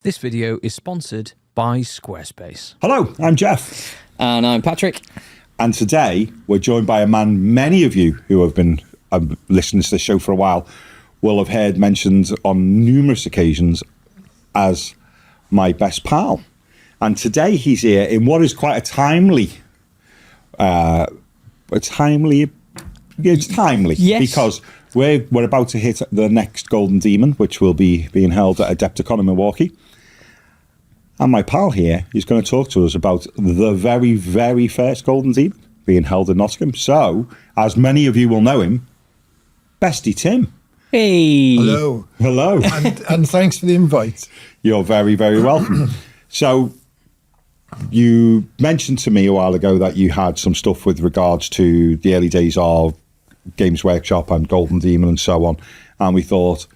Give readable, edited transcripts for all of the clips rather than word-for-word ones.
This video is sponsored by Squarespace. Hello, I'm Geoff. And I'm Patrick. And today we're joined by a man many of you who have been listening to the show for a while will have heard mentioned on numerous occasions as my best pal. And today he's here in what is quite a timely, it's timely Yes. because we're about to hit the next Golden Demon, which will be being held at Adepticon in Milwaukee. And my pal here is going to talk to us about the very, very first Golden Demon being held in Nottingham. So, as many of you will know him, Bestie Tim. Hey. Hello. Hello. And thanks for the invite. You're very, very welcome. So, you mentioned to me a while ago that you had some stuff with regards to the early days of Games Workshop and Golden Demon and so on. And we thought,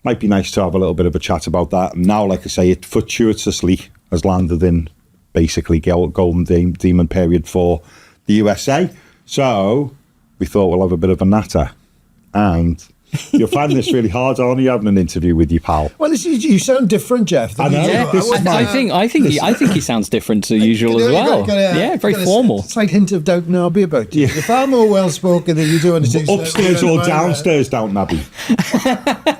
might be nice to have a little bit of a chat about that. And now, like I say, it fortuitously has landed in basically Golden Demon period for the USA. So we thought we'll have a bit of a natter. And you'll find this really hard, aren't you, having an interview with your pal? Well, you sound different, Geoff. I know. Yeah, I think he sounds different to usual as well. Very formal. A slight hint of Downton Abbey about you. You're far more well-spoken than you do on the TV. Upstairs or downstairs, Downton Abbey?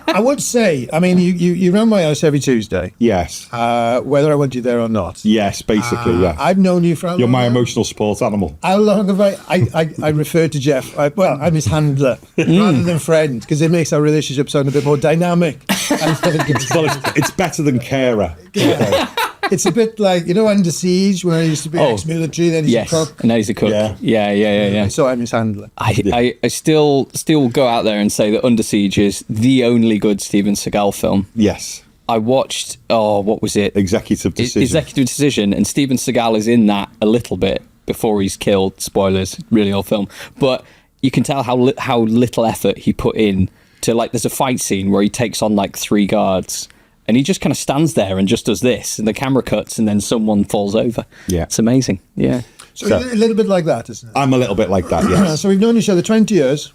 I would say, I mean, you run my house every Tuesday. Yes. Whether I want you there or not. Yes, basically, yeah. I've known you for... You're my emotional support animal. How long have I refer to Geoff, I'm his handler rather than friend, because it makes our relationship sound a bit more dynamic. It's better than carer. Yeah. It's a bit like, Under Siege, when I used to be ex-military, then he's a cook. And now he's a cook. Yeah. So I'm his handler. I still go out there and say that Under Siege is the only good Steven Seagal film. Yes. I watched, what was it? Executive Decision. And Steven Seagal is in that a little bit before he's killed. Spoilers, really old film. But you can tell how little effort he put in to, like, there's a fight scene where he takes on like 3 guards and he just kind of stands there and just does this and the camera cuts and then someone falls over. Yeah. It's amazing. Yeah. So a little bit like that, isn't it? I'm a little bit like that, yes. So we've known each other 20 years.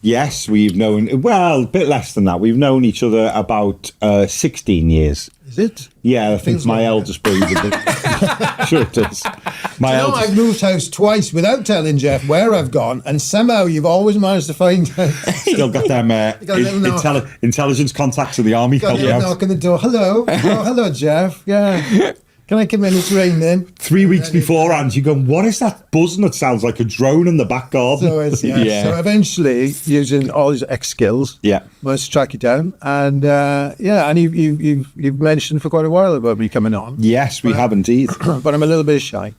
Yes, we've known, well, a bit less than that. We've known each other about 16 years. Is it? Yeah, I think my eldest brother did. Sure it is. I've moved house twice without telling Geoff where I've gone, and somehow you've always managed to find out. Still got them intelligence contacts in the army. Got a knock on the door. Hello. Oh, hello, Geoff. Yeah. Can I come in? It's raining. 3 weeks beforehand, you go, what is that buzzing that sounds like a drone in the back garden? So So eventually, using all his X skills, managed to track you down. And and you've mentioned for quite a while about me coming on. Yes, we have indeed. But I'm a little bit shy.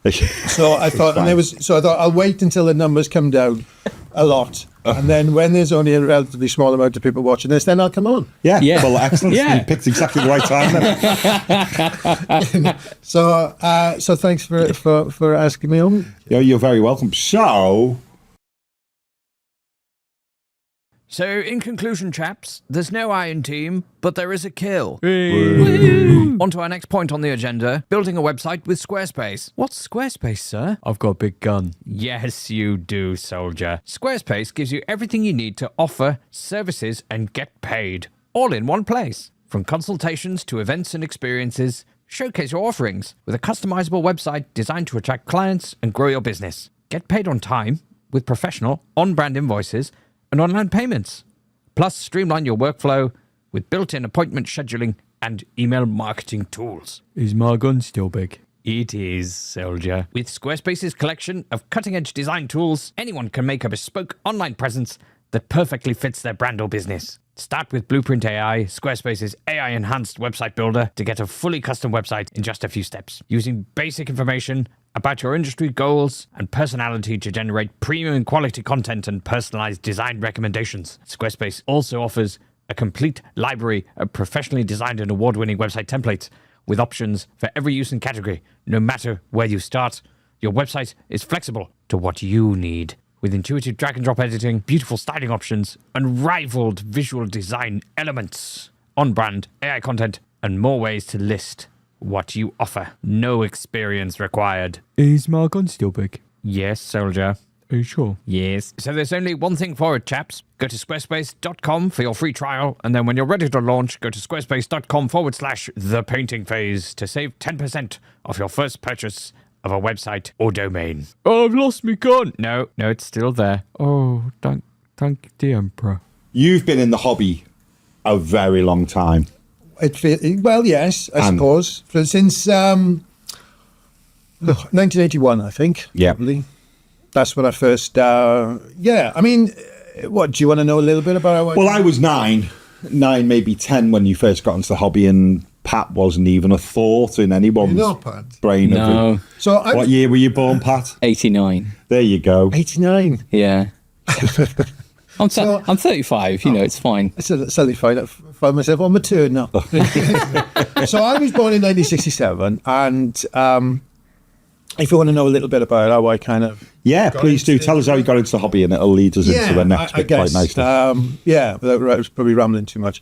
So I thought, I'll wait until the numbers come down a lot. And then when there's only a relatively small amount of people watching this, then I'll come on. Yeah. Well, excellent. Yeah. You picked exactly the right time then. So thanks for asking me on. Yeah, you're very welcome. So, in conclusion, chaps, there's no Iron Team, but there is a kill. On to our next point on the agenda, building a website with Squarespace. What's Squarespace, sir? I've got a big gun. Yes, you do, soldier. Squarespace gives you everything you need to offer services and get paid, all in one place. From consultations to events and experiences, showcase your offerings with a customizable website designed to attract clients and grow your business. Get paid on time with professional, on-brand invoices and online payments. Plus, streamline your workflow with built-in appointment scheduling and email marketing tools. Is my gun still big? It is, soldier. With Squarespace's collection of cutting-edge design tools, anyone can make a bespoke online presence that perfectly fits their brand or business. Start with Blueprint AI, Squarespace's AI-enhanced website builder, to get a fully custom website in just a few steps. Using basic information about your industry goals and personality to generate premium quality content and personalized design recommendations. Squarespace also offers a complete library of professionally designed and award-winning website templates with options for every use and category. No matter where you start, your website is flexible to what you need. With intuitive drag-and-drop editing, beautiful styling options, unrivaled visual design elements, on-brand AI content, and more ways to list what you offer. No experience required. Is my gun still big? Yes, soldier. Are you sure? Yes. So there's only one thing for it, chaps. Go to squarespace.com for your free trial, and then when you're ready to launch, go to squarespace.com/thepaintingphase to save 10% off your first purchase of a website or domain. Oh, I've lost me gun. No, it's still there. Oh, thank the Emperor. You've been in the hobby a very long time. Well, yes, I suppose. Since 1981, I think. Yeah. Probably. That's when I first. Yeah, I mean, what do you want to know a little bit about? Well, I was nine, maybe 10 when you first got into the hobby, and Pat wasn't even a thought in anyone's Pat. brain. No. So what year were you born, Pat? 89. There you go. 89. Yeah. I'm 35, it's fine. I suddenly find myself on my turn now. So I was born in 1967, and if you want to know a little bit about how I kind of... Yeah, please do. Tell us how you got into the hobby, and it'll lead us into the next bit quite nicely. Without probably rambling too much.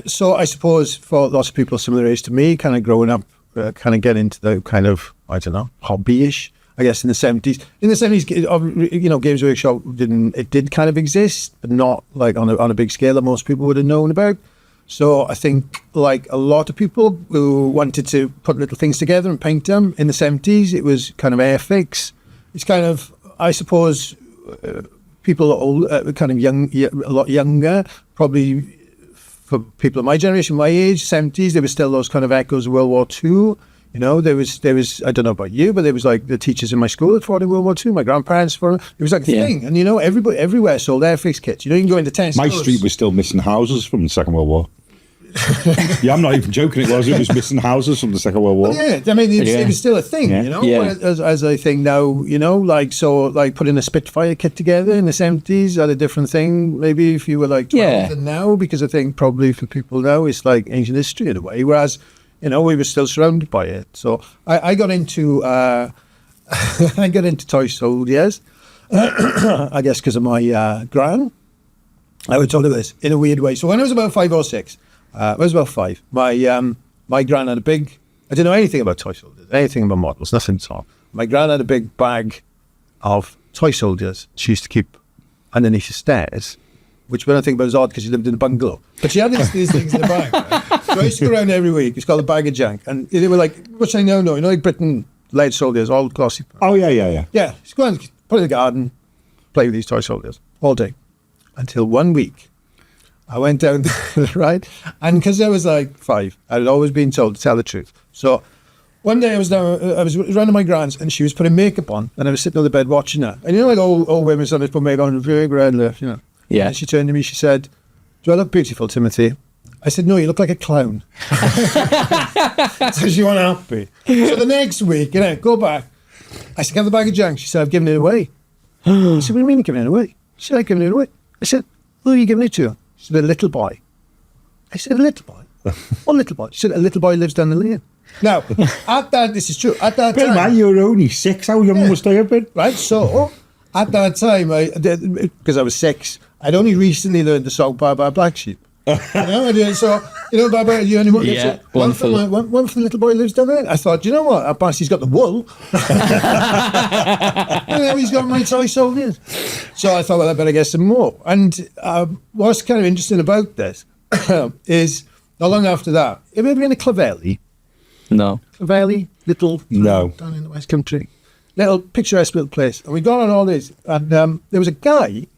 So I suppose for lots of people similar age to me, kind of growing up, kind of get into the kind of, I don't know, hobby-ish, I guess, in the 70s. In the 70s, Games Workshop did kind of exist, but not like on a big scale that most people would have known about. So I think, like a lot of people who wanted to put little things together and paint them in the 70s, it was kind of airfix. It's kind of, I suppose, people old, kind of young, a lot younger, probably for people of my generation, my age, 70s, there was still those kind of echoes of World War II. There was, I don't know about you, but there was like the teachers in my school that fought in World War II, my grandparents fought. It was like a thing. And, everybody, everywhere sold airfix kits. You can go into 10 My stores. street was still missing houses from the Second World War. Yeah, I'm not even joking. It was missing houses from the Second World War. Well, yeah, I mean, it was still a thing, Yeah. As I think now, like putting a Spitfire kit together in the 70s had a different thing, maybe if you were like 12 than now, because I think probably for people now, it's like ancient history in a way, whereas, we were still surrounded by it. So I got into, I got into toy soldiers, I guess because of my gran. I would tell you this in a weird way. So when I was about 5 or 6, I was about 5. My gran had a big... I didn't know anything about toy soldiers, anything about models, nothing at all. My gran had a big bag of toy soldiers she used to keep underneath the stairs, which when I think about is odd because she lived in a bungalow. But she had these things in the bag. Right? So I used to go around every week. It's called a bag of junk. And they were like, which I now know, like Britain lead soldiers, all glossy. Oh, yeah. Yeah, just go and put it in the garden, play with these toy soldiers all day. Until one week, I went down there, right? And because I was like 5, I had always been told to tell the truth. So one day I was running my grants and she was putting makeup on and I was sitting on the bed watching her. And like old women sometimes put makeup on very grand left, Yeah. And she turned to me, she said, "Do I look beautiful, Timothy?" I said, "No, you look like a clown." So she wasn't happy. So the next week, go back. I said, "Have the bag of junk." She said, "I've given it away." I said, "What do you mean you're giving it away?" She said, "I've given it away." I said, "Who are you giving it to?" She said, "A little boy." I said, "A little boy? What little boy?" She said, "A little boy lives down the lane." Now, this is true, at that time... man, you were only 6. How young must I have been? Right, so at that time, because I was 6, I'd only recently learned the song Bye Bye Black Sheep. So, Bye Bye, you only want one for the little boy who lives down there. I thought, you know what, at Barney's got the wool. And now he's got my toy soldiers. So I thought, well, I better get some more. And what's kind of interesting about this is, not long after that, have you ever been to Clovelly? No. Clovelly, little... No. Down in the West Country. Little picturesque little place. And we got on all this. And there was a guy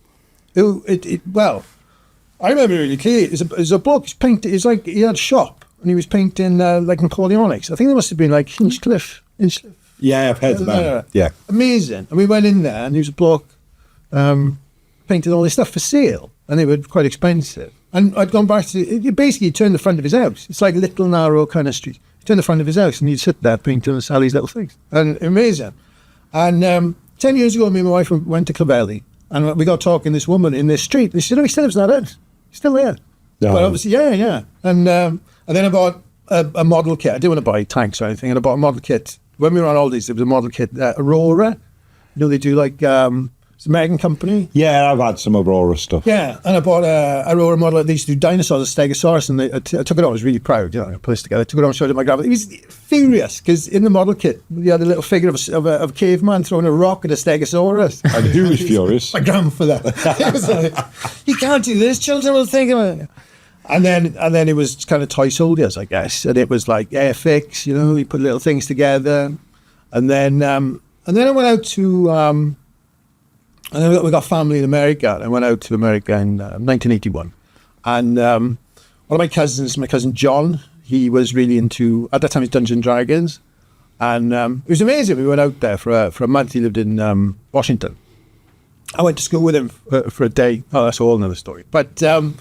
who, I remember really clearly. It was a bloke. He's painted. It's like he had a shop and he was painting like Napoleonics. I think there must have been like Hinchcliffe. Yeah, I've heard about it. Yeah. Amazing. And we went in there and he was a bloke painted all this stuff for sale and they were quite expensive. And I'd gone back to, basically he turned the front of his house. It's like a little narrow kind of street. He turned the front of his house and he'd sit there painting and sell these little things. And amazing. And 10 years ago, me and my wife went to Clovelly and we got talking to this woman in this street. And she said, "Oh, he still lives in that house. He's still there." No. But obviously, yeah. And then I bought a model kit. I didn't want to buy tanks or anything. And I bought a model kit. When we were on all these, there was a model kit, Aurora. They do like, it's It's an American company. Yeah, I've had some Aurora stuff. Yeah, and I bought a Aurora model. They used to do dinosaurs, a Stegosaurus, and I took it on. I was really proud. I put this together. I took it on, showed it to my grandmother. He was furious because in the model kit, you had a little figure of a caveman throwing a rock at a Stegosaurus. And who was furious? My grandfather. He was like, "You can't do this. Children will think of it." And then it was kind of toy soldiers, I guess, and it was like Airfix. You put little things together, and then I went out to. And then we got family in America. I went out to America in 1981, and one of my cousins, my cousin John, he was really into, at that time, it was Dungeons and Dragons, and it was amazing. We went out there for a month. He lived in Washington. I went to school with him for a day. Oh, that's a whole another story. But and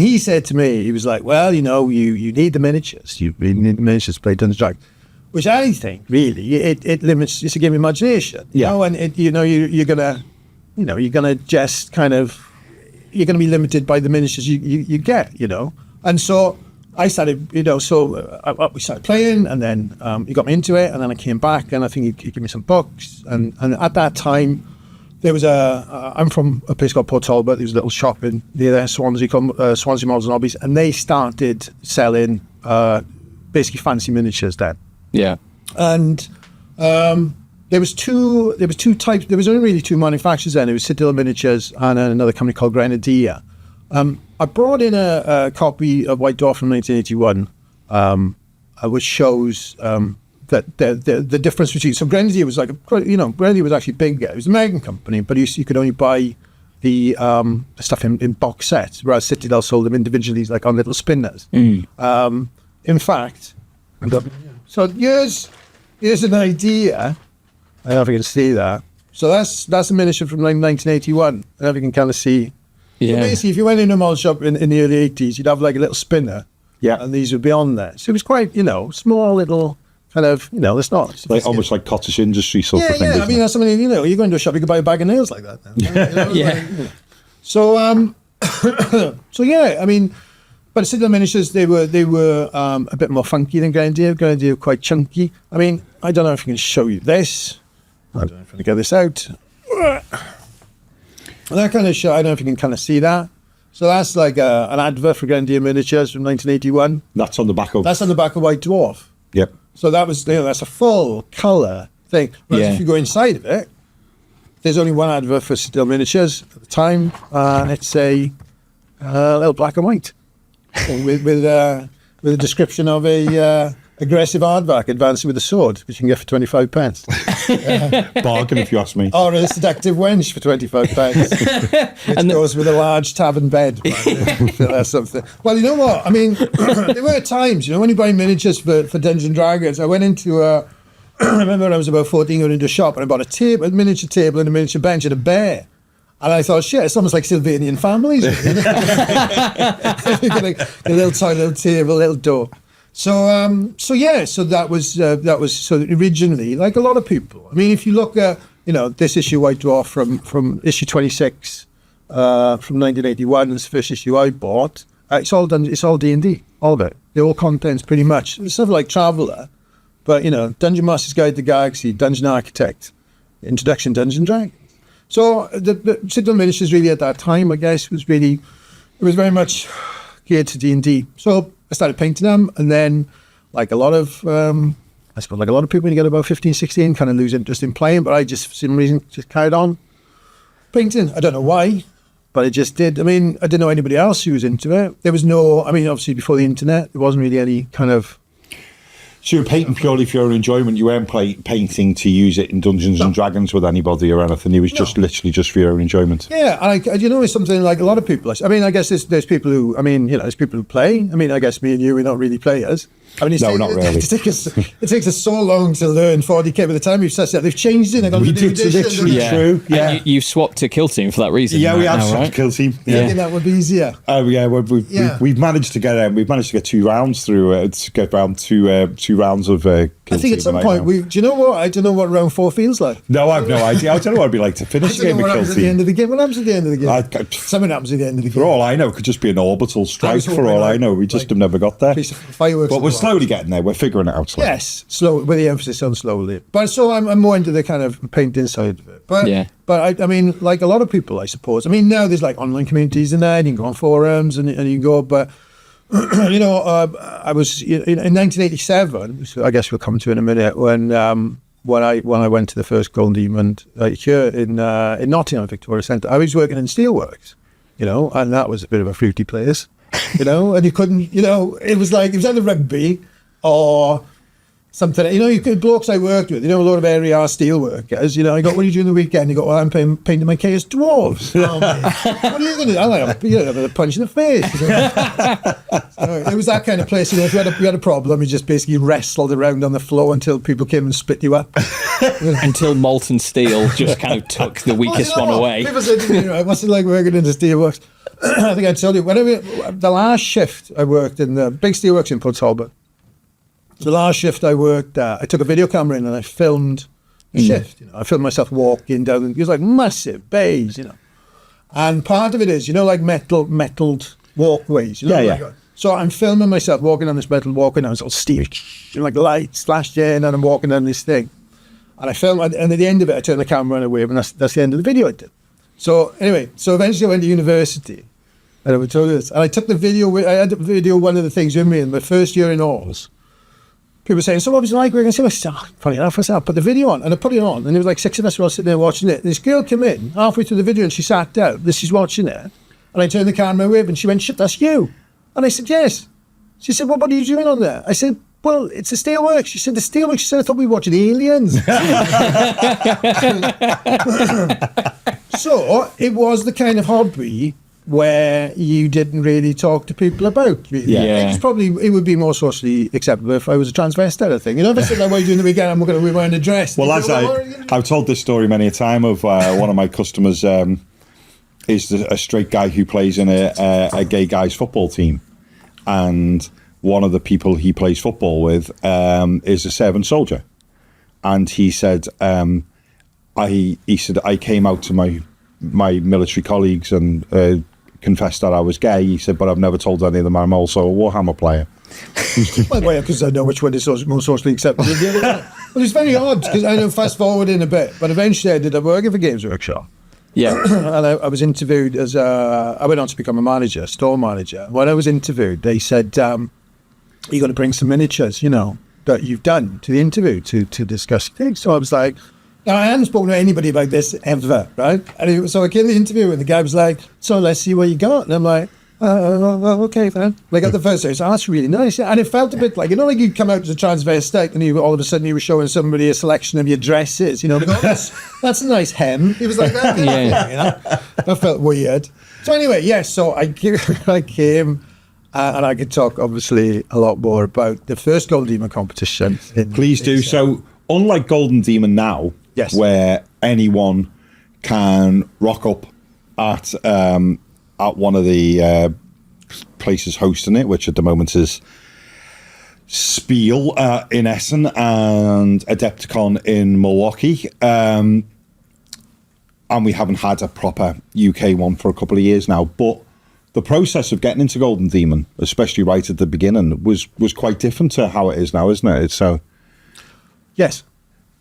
he said to me, he was like, "Well, you need the miniatures. You really need the miniatures to play Dungeons and Dragons." Which I think really it limits. It's a game of imagination, and you're gonna just kind of, you're gonna be limited by the miniatures you get, And so I started, we started playing, and then he got me into it, and then I came back, and I think he gave me some books, and at that time there was I'm from a place called Port Talbot. There was a little shop in near there, Swansea, called Swansea Models and Hobbies, and they started selling basically fancy miniatures then. Yeah, and there was two types. There was only really two manufacturers then. It was Citadel Miniatures and another company called Grenadier. I brought in a copy of White Dwarf from 1981, which shows that the difference between. So Grenadier was Grenadier was actually big. It was an American company, but you could only buy the stuff in box sets, whereas Citadel sold them individually, like on little spinners. In fact, so here's an idea. I don't know if you can see that. So that's a miniature from 1981. I don't know if you can kind of see. Yeah. So basically, if you went in a model shop in the early 80s, you'd have like a little spinner. Yeah. And these would be on there. So it was quite, small little kind of, it's not. Like almost like cottage industry sort of thing. Yeah, I mean, that's something, you go into a shop, you can buy a bag of nails like that. Now, yeah. So, I mean, but Citadel Miniatures, they were a bit more funky than Grenadier. Grenadier were quite chunky. I mean, I don't know if I can show you this. I don't know if I can get this out. And that kind of show, I don't know if you can kind of see that. So that's like an advert for Grenadier Miniatures from 1981. That's on the back of... That's on the back of White Dwarf. Yep. So that was, that's a full colour thing. Whereas if you go inside of it, there's only one advert for Citadel Miniatures at the time, and it's a little black and white with a description of a aggressive aardvark advancing with a sword, which you can get for 25 pence. Bargain, if you ask me. Or a seductive wench for 25 pence, which goes with a large tavern bed. That's something. Well, you know what? I mean, there were times, when you buy miniatures for Dungeons and Dragons, I went into I remember when I was about 14, going into a shop, and I bought a miniature table and a miniature bench and a bear. And I thought, shit, it's almost like Sylvanian families. A little toy, little table, little door. So that was so originally, like a lot of people. I mean, if you look at, this issue White Dwarf from issue 26 from 1981, this first issue I bought, it's all D&D, all of it. The all contents pretty much. It's sort of like Traveller, but Dungeon Master's Guide to the Galaxy, Dungeon Architect, Introduction to Dungeons and Dragons. So the Citadel Miniatures really at that time, I guess, was very much geared to D&D. So I started painting them, and then like a lot of people, when you get about 15, 16, kind of lose interest in playing, but I just, for some reason, just carried on painting. I don't know why, but I just did. I mean, I didn't know anybody else who was into it. There was obviously before the internet, there wasn't really any kind of... So you were painting purely for your own enjoyment. You weren't painting to use it in Dungeons and Dragons with anybody or anything. It was just literally just for your own enjoyment. Yeah, and it's something like a lot of people. I mean, I guess there's people who. I mean, there's people who play. I mean, I guess me and you, we're not really players. I mean, not really. It takes us so long to learn 40k. By the time we've set it, they've changed it. It's literally true. Yeah, and you've swapped to Kill Team for that reason. Yeah, we have swapped right? to Kill Team. Yeah, I think that would be easier. We've managed to get 2 rounds through. To get around 2 rounds of. I think at some point do you know what? I don't know what round 4 feels like. No, I've no idea. I don't know what it'd be like to finish a game of Kill Team. At the end of the game. What happens at the end of the game? Something happens at the end of the game. For all I know, it could just be an orbital strike. For all I know, we just have never got there. Fireworks. What was slowly getting there. We're figuring it out slowly. Yes, slow with the emphasis on slowly. But so I'm more into the kind of painting side of it. But I mean, like a lot of people, I suppose. I mean, now there's like online communities in there, and you can go on forums and you can go. But you know, I was in 1987. So I guess we'll come to in a minute when I went to the first Golden Demon here in Nottingham, Victoria Centre. I was working in steelworks, you know, and that was a bit of a fruity place. You know, and you couldn't, you know, it was either rugby or something. You know, you could, blokes I worked with, you know, a lot of area steel workers, you know, I got, what are you doing the weekend? You got, well, I'm painting my chaos dwarves. Oh, what are you going to do? I'm like, you know, a punch in the face. You know? So it was that kind of place, you know, if you had a problem, you just basically wrestled around on the floor until people came and split you up. You know? Until molten steel just kind of took the weakest one away. People said to me, you know, what's it like working in the steelworks? I think I told you, the last shift I worked in the big steelworks in Port Talbot. The last shift I worked at, I took a video camera in and I filmed the shift. You know, I filmed myself walking down, it was like massive bays, you know. And part of it is, you know, like metalled walkways. You know, Yeah. So I'm filming myself walking on this metal walkway, and I was all steel, you know, like the lights flashed in, and I'm walking down this thing. And I film, and at the end of it, I turn the camera on and wave, and that's the end of the video I did. So anyway, eventually I went to university, and I told you this, and I took the video. I had to video one of the things with me in my first year in Oz. People were saying, so what was it like working? I said, funny enough, I put the video on, and I put it on, and there was like 6 of us were all sitting there watching it. And this girl came in halfway through the video, and she sat down. She's watching it, and I turned the camera away, and she went, shit, that's you. And I said, yes. She said, well, what are you doing on there? I said, well, it's a steelworks. She said, the steelworks. She said, I thought we were watching Aliens. So it was the kind of hobby where you didn't really talk to people about. Really. Yeah. It would be more socially acceptable if I was a transvestite, I think. You know, if I said, like, what are you doing the weekend? I'm going to be wearing a dress. Well, I've told this story many a time of one of my customers is a straight guy who plays in a gay guy's football team. And one of the people he plays football with is a servant soldier. And he said, I came out to my military colleagues and confessed that I was gay. He said, but I've never told any of them I'm also a Warhammer player. Well, because I know which one is more socially acceptable. Well, it's very odd, because I know fast forward in a bit, but eventually I ended up working for Games Workshop. Yeah. And I was interviewed as I went on to become a manager, store manager. When I was interviewed, they said, you're going to bring some miniatures, you know, that you've done to the interview to discuss things. So I was like, now, I hadn't spoken to anybody about this ever, right? And so I came to the interview, and the guy was like, so let's see what you got. And I'm like, okay, then. Like at the first day, so that's really nice. And it felt a bit like, you know, like you come out as a transvestite and all of a sudden you were showing somebody a selection of your dresses, you know, like, that's a nice hem. It was like that. Yeah. You know? That felt weird. So anyway, yes, so I came and I could talk obviously a lot more about the first Golden Demon competition. Please do. So unlike Golden Demon now, yes, where anyone can rock up at one of the places hosting it, which at the moment is Spiel in Essen and Adepticon in Milwaukee. And we haven't had a proper UK one for a couple of years now. But the process of getting into Golden Demon, especially right at the beginning, was quite different to how it is now, isn't it? So, yes.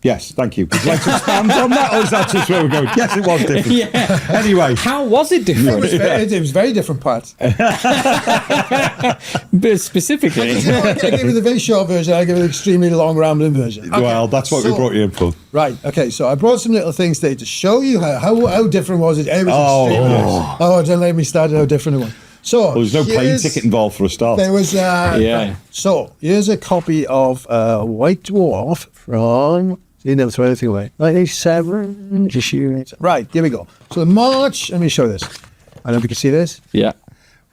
Yes, thank you. Would you like to expand on that, or is that just where we're going? Yes, it was different. Yeah. Anyway. How was it different? It was very different parts. But specifically. I give you the very short version, I give you the extremely long, rambling version. Okay. Well, that's what we brought you in for. Right, okay, so I brought some little things today to show you how different was it. It was extremely don't let me start how different it was. So there's no plane ticket involved for a start. There was yeah. So here's a copy of White Dwarf from, you never throw anything away, 1987 issue. Right, here we go. So March, let me show this. I don't know if you can see this. Yeah.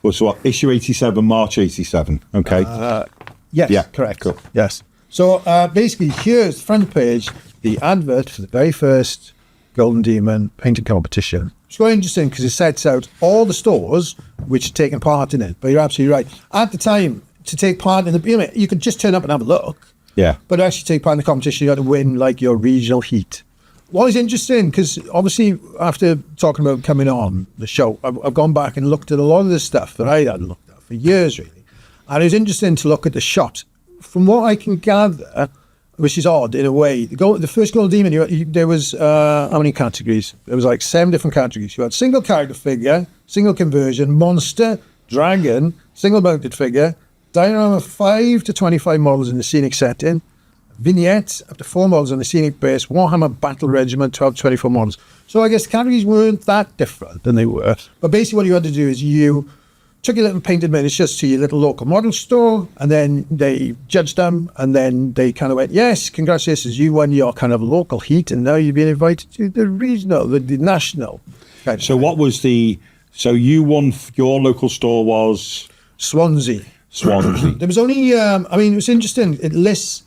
Well, so what, issue 87, March 87, okay? Yes, yeah, correct. Cool. Yes. So basically, here's the front page, the advert for the very first Golden Demon painting competition. It's quite interesting because it sets out all the stores which are taking part in it. But you're absolutely right. At the time, to take part in the, you could just turn up and have a look. Yeah. But to actually take part in the competition, you had to win like your regional heat. What is interesting, because obviously after talking about coming on the show, I've gone back and looked at a lot of the stuff that I hadn't looked at for years, really. And it was interesting to look at the shot from what I can gather, which is odd in a way, the first Golden Demon, there was how many categories? There was like 7 different categories. You had single character figure, single conversion, monster, dragon, single mounted figure, diorama 5 to 25 models in the scenic setting, vignette up to 4 models on the scenic base, Warhammer Battle Regiment 12 to 24 models. So I guess the categories weren't that different than they were. But basically what you had to do is you took your little painted miniatures to your little local model store, and then they judged them, and then they kind of went, yes, congratulations, you won your kind of local heat, and now you've been invited to the regional, the national. So what was so you won, your local store was? Swansea. There was only, it was interesting, it lists,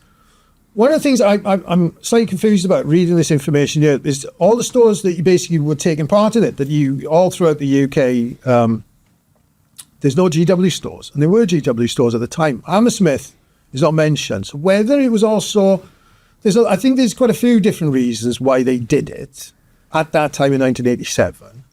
one of the things I'm slightly confused about reading this information here is all the stores that you basically were taking part in it, that you, all throughout the UK, there's no GW stores, and there were GW stores at the time. Hammersmith is not mentioned. So whether it was also, I think there's quite a few different reasons why they did it at that time in 1987.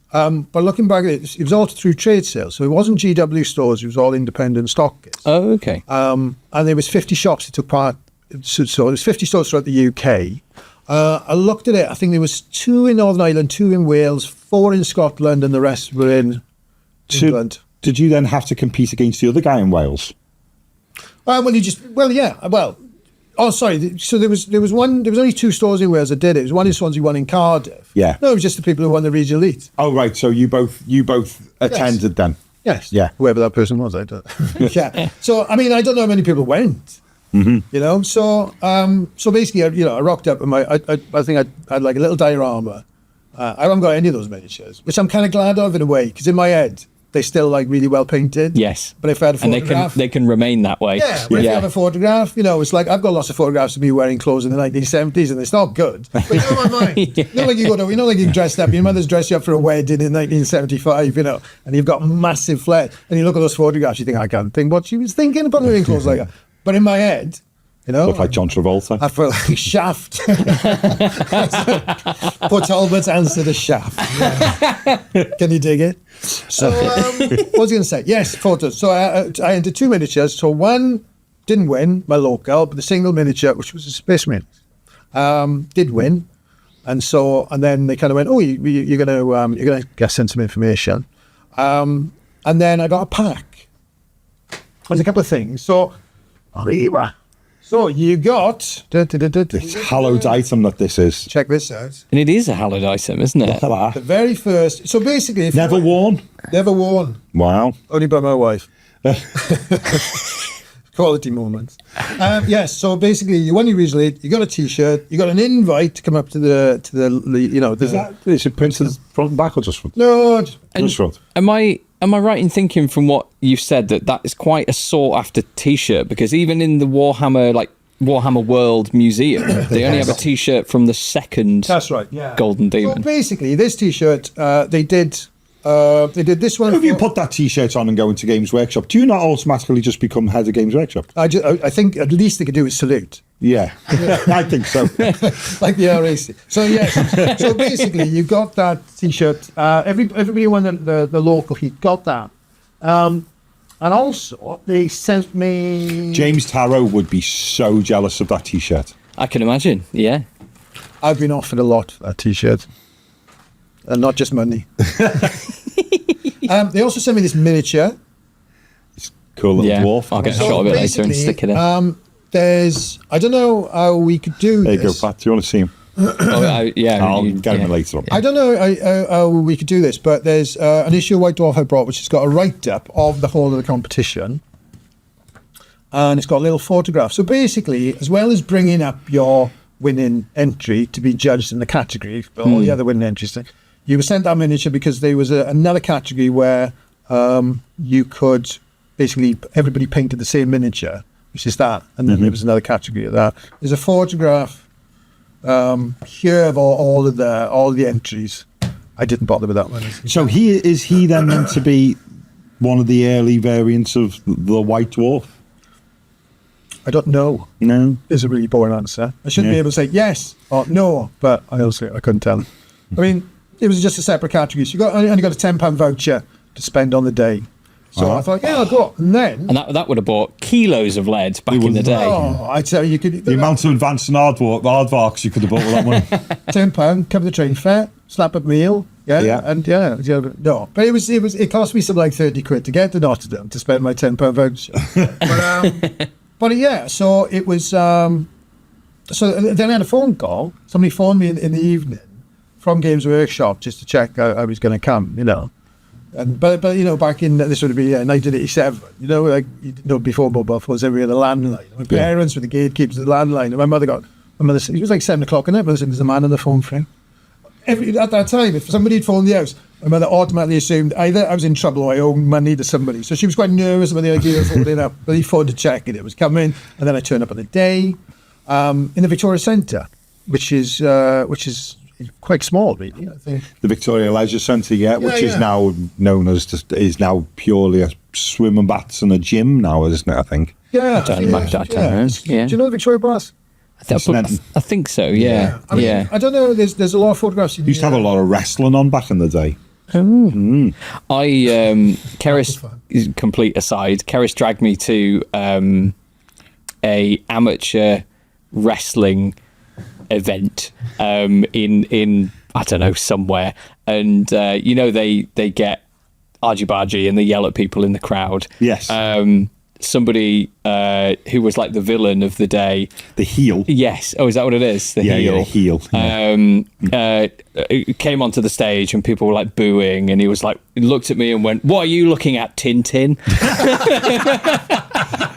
But looking back at it, it was all through trade sales. So it wasn't GW stores, it was all independent stockists. Oh, okay. And there was 50 shops that took part. So there was 50 stores throughout the UK. I looked at it, I think there was 2 in Northern Ireland, 2 in Wales, 4 in Scotland, and the rest were in England. Did you then have to compete against the other guy in Wales? Oh, sorry. So there was only 2 stores in Wales that did it. It was one in Swansea, one in Cardiff. Yeah. No, it was just the people who won the regional elite. Oh, right. So you both attended then? Yes. Yeah. Whoever that person was, I don't. Yeah. So I don't know how many people went. Mm-hmm. So basically, I rocked up and I think I had like a little diorama. I haven't got any of those miniatures, which I'm kind of glad of in a way, because in my head, they're still like really well painted. Yes. But if I had a photograph... And they can remain that way. Yeah, but if you have a photograph, it's like I've got lots of photographs of me wearing clothes in the 1970s and it's not good. But you know what I mean? Yeah. Like you dressed up, your mother's dressed you up for a wedding in 1975, and you've got massive flair. And you look at those photographs, you think, I can't think what she was thinking about wearing clothes like that. But in my head... Look like John Travolta. I feel like Shaft. Poor Talbot's answer to Shaft. Yeah. Can you dig it? So, what was I going to say? Yes, photos. So I entered 2 miniatures. So one didn't win, my local, but the single miniature, which was a Space Marine, did win. And then they kind of went, oh, you're going to get sent some information. And then I got a pack. There's a couple of things. So you got... This hallowed item that this is. Check this out. And it is a hallowed item, isn't it? Look at that. The very first... So basically... Never worn? Never worn. Wow. Only by my wife. Quality moments. Yes, so basically you won your regional lead, you got a T-shirt, you got an invite to come up to the Is it printed front and back or just front? No. Just front. Am I right in thinking from what you've said that is quite a sought after T-shirt? Because even in the Warhammer World Museum, they only have a T-shirt from the second. That's right. Yeah. Golden Demon. So basically, this T-shirt they did this one. If you put that T-shirt on and go into Games Workshop, do you not automatically just become head of Games Workshop? I think at least they could do is salute. Yeah, I think so. Like the RAC. So yes. So basically, you got that T-shirt. Everybody who won the local heat got that. And also, they sent me... James Tarrow would be so jealous of that T-shirt. I can imagine, yeah. I've been offered a lot for that T-shirt. And not just money. They also sent me this miniature. It's cool little dwarf. I'll get a shot of it later and stick it in. I don't know how we could do there this. you go, Pat. Do you want to see him? I'll get him later on. I don't know how we could do this, but there's an issue of White Dwarf I brought, which has got a write-up of the whole of the competition. And it's got a little photograph. So basically, as well as bringing up your winning entry to be judged in the category for all the other winning entries, you were sent that miniature because there was another category where you could basically, everybody painted the same miniature, which is that. And then there was another category of that. There's a photograph here of all the entries. I didn't bother with that one. So is he then meant to be one of the early variants of the White Dwarf? I don't know. No. Is a really boring answer. I shouldn't be able to say yes or no, but I couldn't tell. I mean, it was just a separate category. So you only got a £10 voucher to spend on the day. So I thought, yeah, I'll go. And then, And that would have bought kilos of lead back in the day. oh, I tell you, could The amount of advanced and hardworks you could have bought with that money. £10, cover the train fare, slap up meal. Yeah. No, but it cost me something like 30 quid to get to Nottingham to spend my £10 voucher. But yeah, so it was. So then I had a phone call. Somebody phoned me in the evening from Games Workshop just to check I was going to come. And but back in this would be 1987. Before mobile phones, every other landline. My parents were the gatekeepers of the landline. And my mother said, it was like 7 o'clock, and my mother said, "There's a man on the phone for him." At that time, if somebody had phoned the house, my mother automatically assumed either I was in trouble or I owed money to somebody. So she was quite nervous about the idea of phoning up. But he phoned to check it was coming, and then I turned up on the day in the Victoria Centre, which is quite small, really. I think The Victoria Leisure Centre, which is now known as is now purely a swim and baths and a gym now, isn't it? I think. Yeah, I don't know. Yeah. Do you know the Victoria Baths? I think so. Yeah. I mean, I don't know. There's a lot of photographs. Used to have a lot of wrestling on back in the day. Keris, complete aside, Keris dragged me to a amateur wrestling event in I don't know, somewhere, and they get argy-bargy and they yell at people in the crowd. Yes. Somebody who was like the villain of the day. The heel. Yes. Oh, is that what it is? The heel. Yeah, the heel. Came onto the stage and people were like booing, and he was like, looked at me and went, "What are you looking at, Tintin?"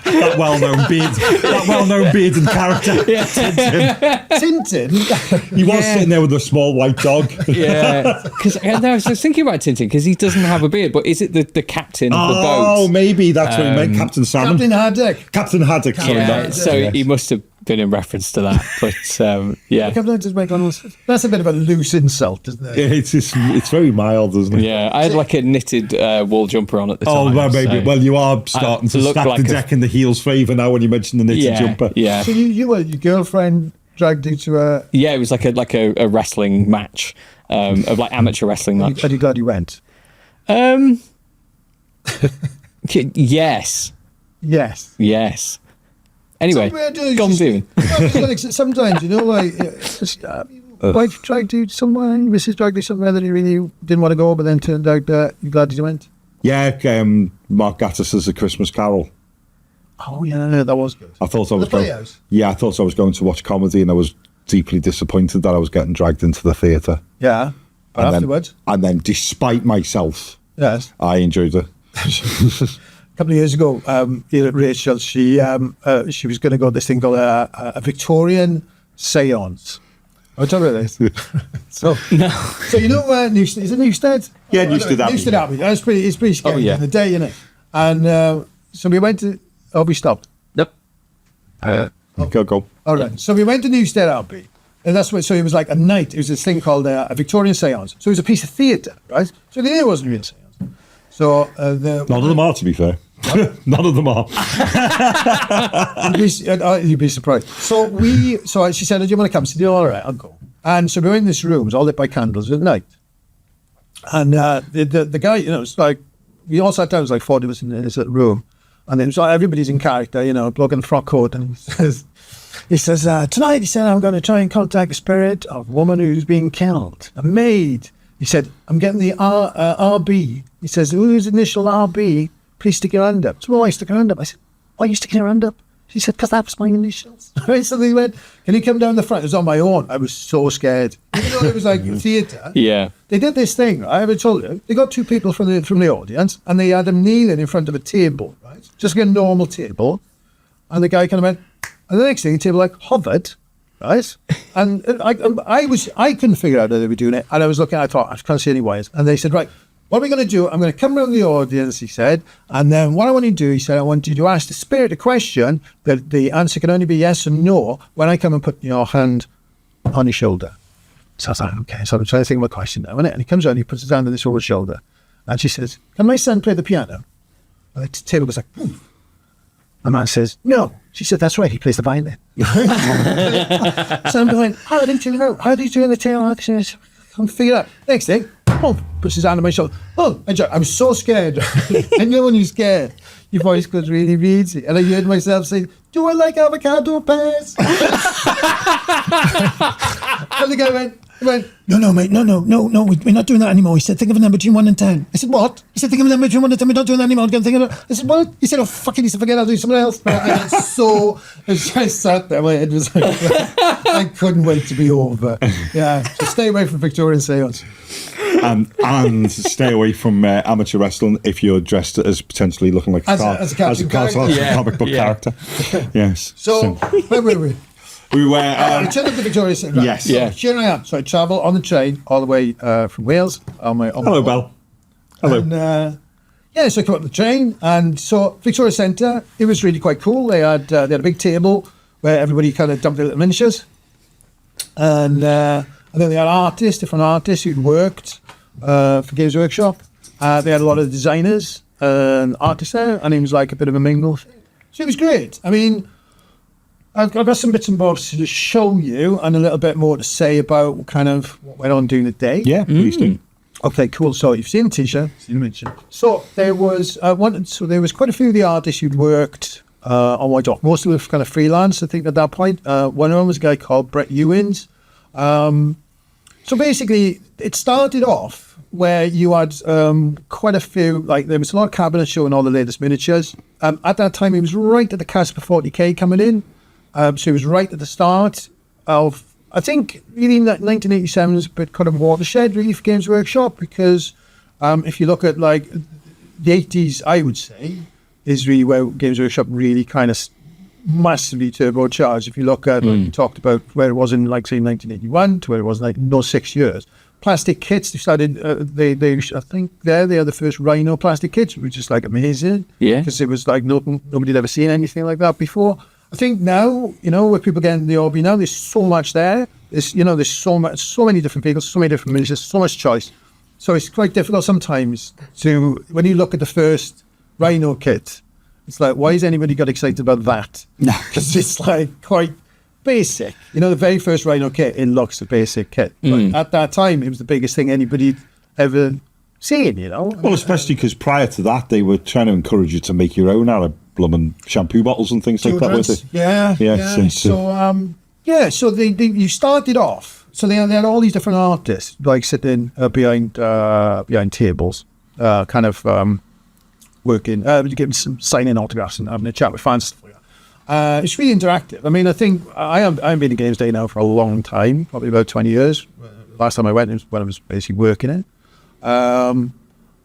That well-known beard and character. Yeah. Tintin. He was sitting there with a small white dog. Yeah, because I was just thinking about Tintin because he doesn't have a beard, but is it the captain of the boat? Oh, maybe that's what he meant. Captain Salmon. Captain Haddock. Captain Haddock. Sorry, Yeah, so he must have been in reference to that. But yeah, That's a bit of a loose insult, isn't it? Yeah, it's very mild, isn't it? yeah. I had like a knitted wool jumper on at the time. Oh, well, maybe. so- Well, you are starting to look stack like the deck in the heel's favour now when you mention the knitted jumper. Yeah, So your girlfriend dragged you to a. yeah. It was like a wrestling match, of like amateur wrestling match. Are you glad you went? Yes. Yes. Anyway, gone doing. Sometimes, wife dragged you somewhere, Mrs. dragged you somewhere that you really didn't want to go, but then turned out you're glad you went. Yeah, Mark Gatiss' A Christmas Carol. Oh yeah, that was good. I thought I was The Playhouse? I thought I was going to watch comedy, and I was deeply disappointed that I was getting dragged into the theatre. Yeah, but And afterwards, and then, despite myself, yes. I enjoyed it. A couple of years ago, Rachel, she was going to go to this thing called a Victorian seance. I'll tell you this. So Newstead, is it Newstead? Yeah, Newstead Abbey. Newstead Abbey. It's pretty scary. Oh, yeah. In the day, innit? And so we went to. Oh, we stopped. Nope. Go. All right. So we went to Newstead Abbey, and that's what. So it was like a night. It was this thing called a Victorian seance. So it was a piece of theatre, right? So the idea wasn't a real seance. So None of them are, to be fair. None of them are. You'd be surprised. So she said, "Do you want to come?" I said, "Yeah, all right, I'll go." And so we were in this room. It was all lit by candles at night. And the guy, it's like we all sat down. It was like 40 of us in this little room, and then so everybody's in character. Bloke in a frock coat, and he says, "Tonight," he said, "I'm going to try and contact the spirit of a woman who's being killed, a maid." He said, "I'm getting the RB." He says, "Who's initial RB? Please stick your hand up." So I stuck her hand up. I said, "Why are you sticking your hand up?" She said, "Because that was my initials." So they went, "Can you come down the front?" It was on my own. I was so scared. Even though it was like theatre. Yeah. They did this thing, right? I haven't told you. They got two people from the audience, and they had them kneeling in front of a table, right? Just like a normal table. And the guy kind of went, and the next thing, the table like hovered, right? And I couldn't figure out how they were doing it. And I was looking, I thought, I can't see any wires. And they said, "Right, what are we going to do? I'm going to come around the audience," he said. "And then what I want you to do," he said, "I want you to ask the spirit a question that the answer can only be yes or no when I come and put your hand on his shoulder." So I was like, okay. So I'm trying to think of my question now, innit? And he comes around, he puts his hand on this woman's shoulder. And she says, "Can my son play the piano?" And the table goes like, "Poof." The man says, "No." She said, "That's right, he plays the violin." So I'm going, "How did he do that? How did he do the tail?" I can't figure it out. Next thing, oh, puts his hand on my shoulder. Oh, I was so scared. And you know when you're scared, your voice goes really easy. And I heard myself saying, do I like avocado pears? And the guy went, no, mate, no, we're not doing that anymore. He said, think of a number between 1 and 10. I said, what? He said, think of a number between 1 and 10. We're not doing that anymore. I said, what? He said, oh, fucking, he said, forget, I'll do something else. So I sat there, my head was like, I couldn't wait to be over. Yeah, so stay away from Victorian seance. And stay away from amateur wrestling if you're dressed as potentially looking like as a comic book character. Yes. So where were we? We were. Return of the Victoria City. Right. Yes. So here I am. So I travel on the train all the way from Wales. Hello, Belle. Hello. And, so I come up the train, and so Victoria Centre. It was really quite cool. They had a big table where everybody kind of dumped their little miniatures, and then they had different artists who'd worked for Games Workshop. They had a lot of designers and artists there, and it was like a bit of a mingle. So it was great. I mean, I've got some bits and bobs to show you and a little bit more to say about kind of what went on during the day. Yeah, please do. Okay, cool. So you've seen the t-shirt, seen the miniature. So there was there was quite a few of the artists who'd worked on White Dwarf. Most of them were kind of freelance, I think, at that point. One of them was a guy called Brett Ewins. So basically, it started off where you had quite a few, like there was a lot of cabinets showing all the latest miniatures. At that time, he was right at the cusp of 40k coming in. So he was right at the start of, I think, really 1987 was a bit kind of watershed, really, for Games Workshop, because if you look at, like, the 80s, I would say, is really where Games Workshop really kind of massively turbocharged. If you look at, like, we talked about where it was in, like, say, 1981 to where it was, like, in those 6 years. Plastic kits, they started, I think they are the first Rhino plastic kits, which is, like, amazing. Yeah. Because it was, like, nobody had ever seen anything like that before. I think now, where people get into the hobby now, there's so much there. There's so many different people, so many different miniatures, so much choice. So it's quite difficult sometimes when you look at the first Rhino kit, it's like, why has anybody got excited about that? Because it's like quite basic. The very first Rhino kit, it looks a basic kit. But at that time, it was the biggest thing anybody'd ever seen, Well, especially because prior to that, they were trying to encourage you to make your own out of blooming shampoo bottles and things like that, weren't they? Yeah. So you started off. So they had all these different artists like sitting behind tables, kind of working, getting some signing autographs and having a chat with fans. It's really interactive. I mean, I think I haven't been in Games Day now for a long time, probably about 20 years. Last time I went was when I was basically working it.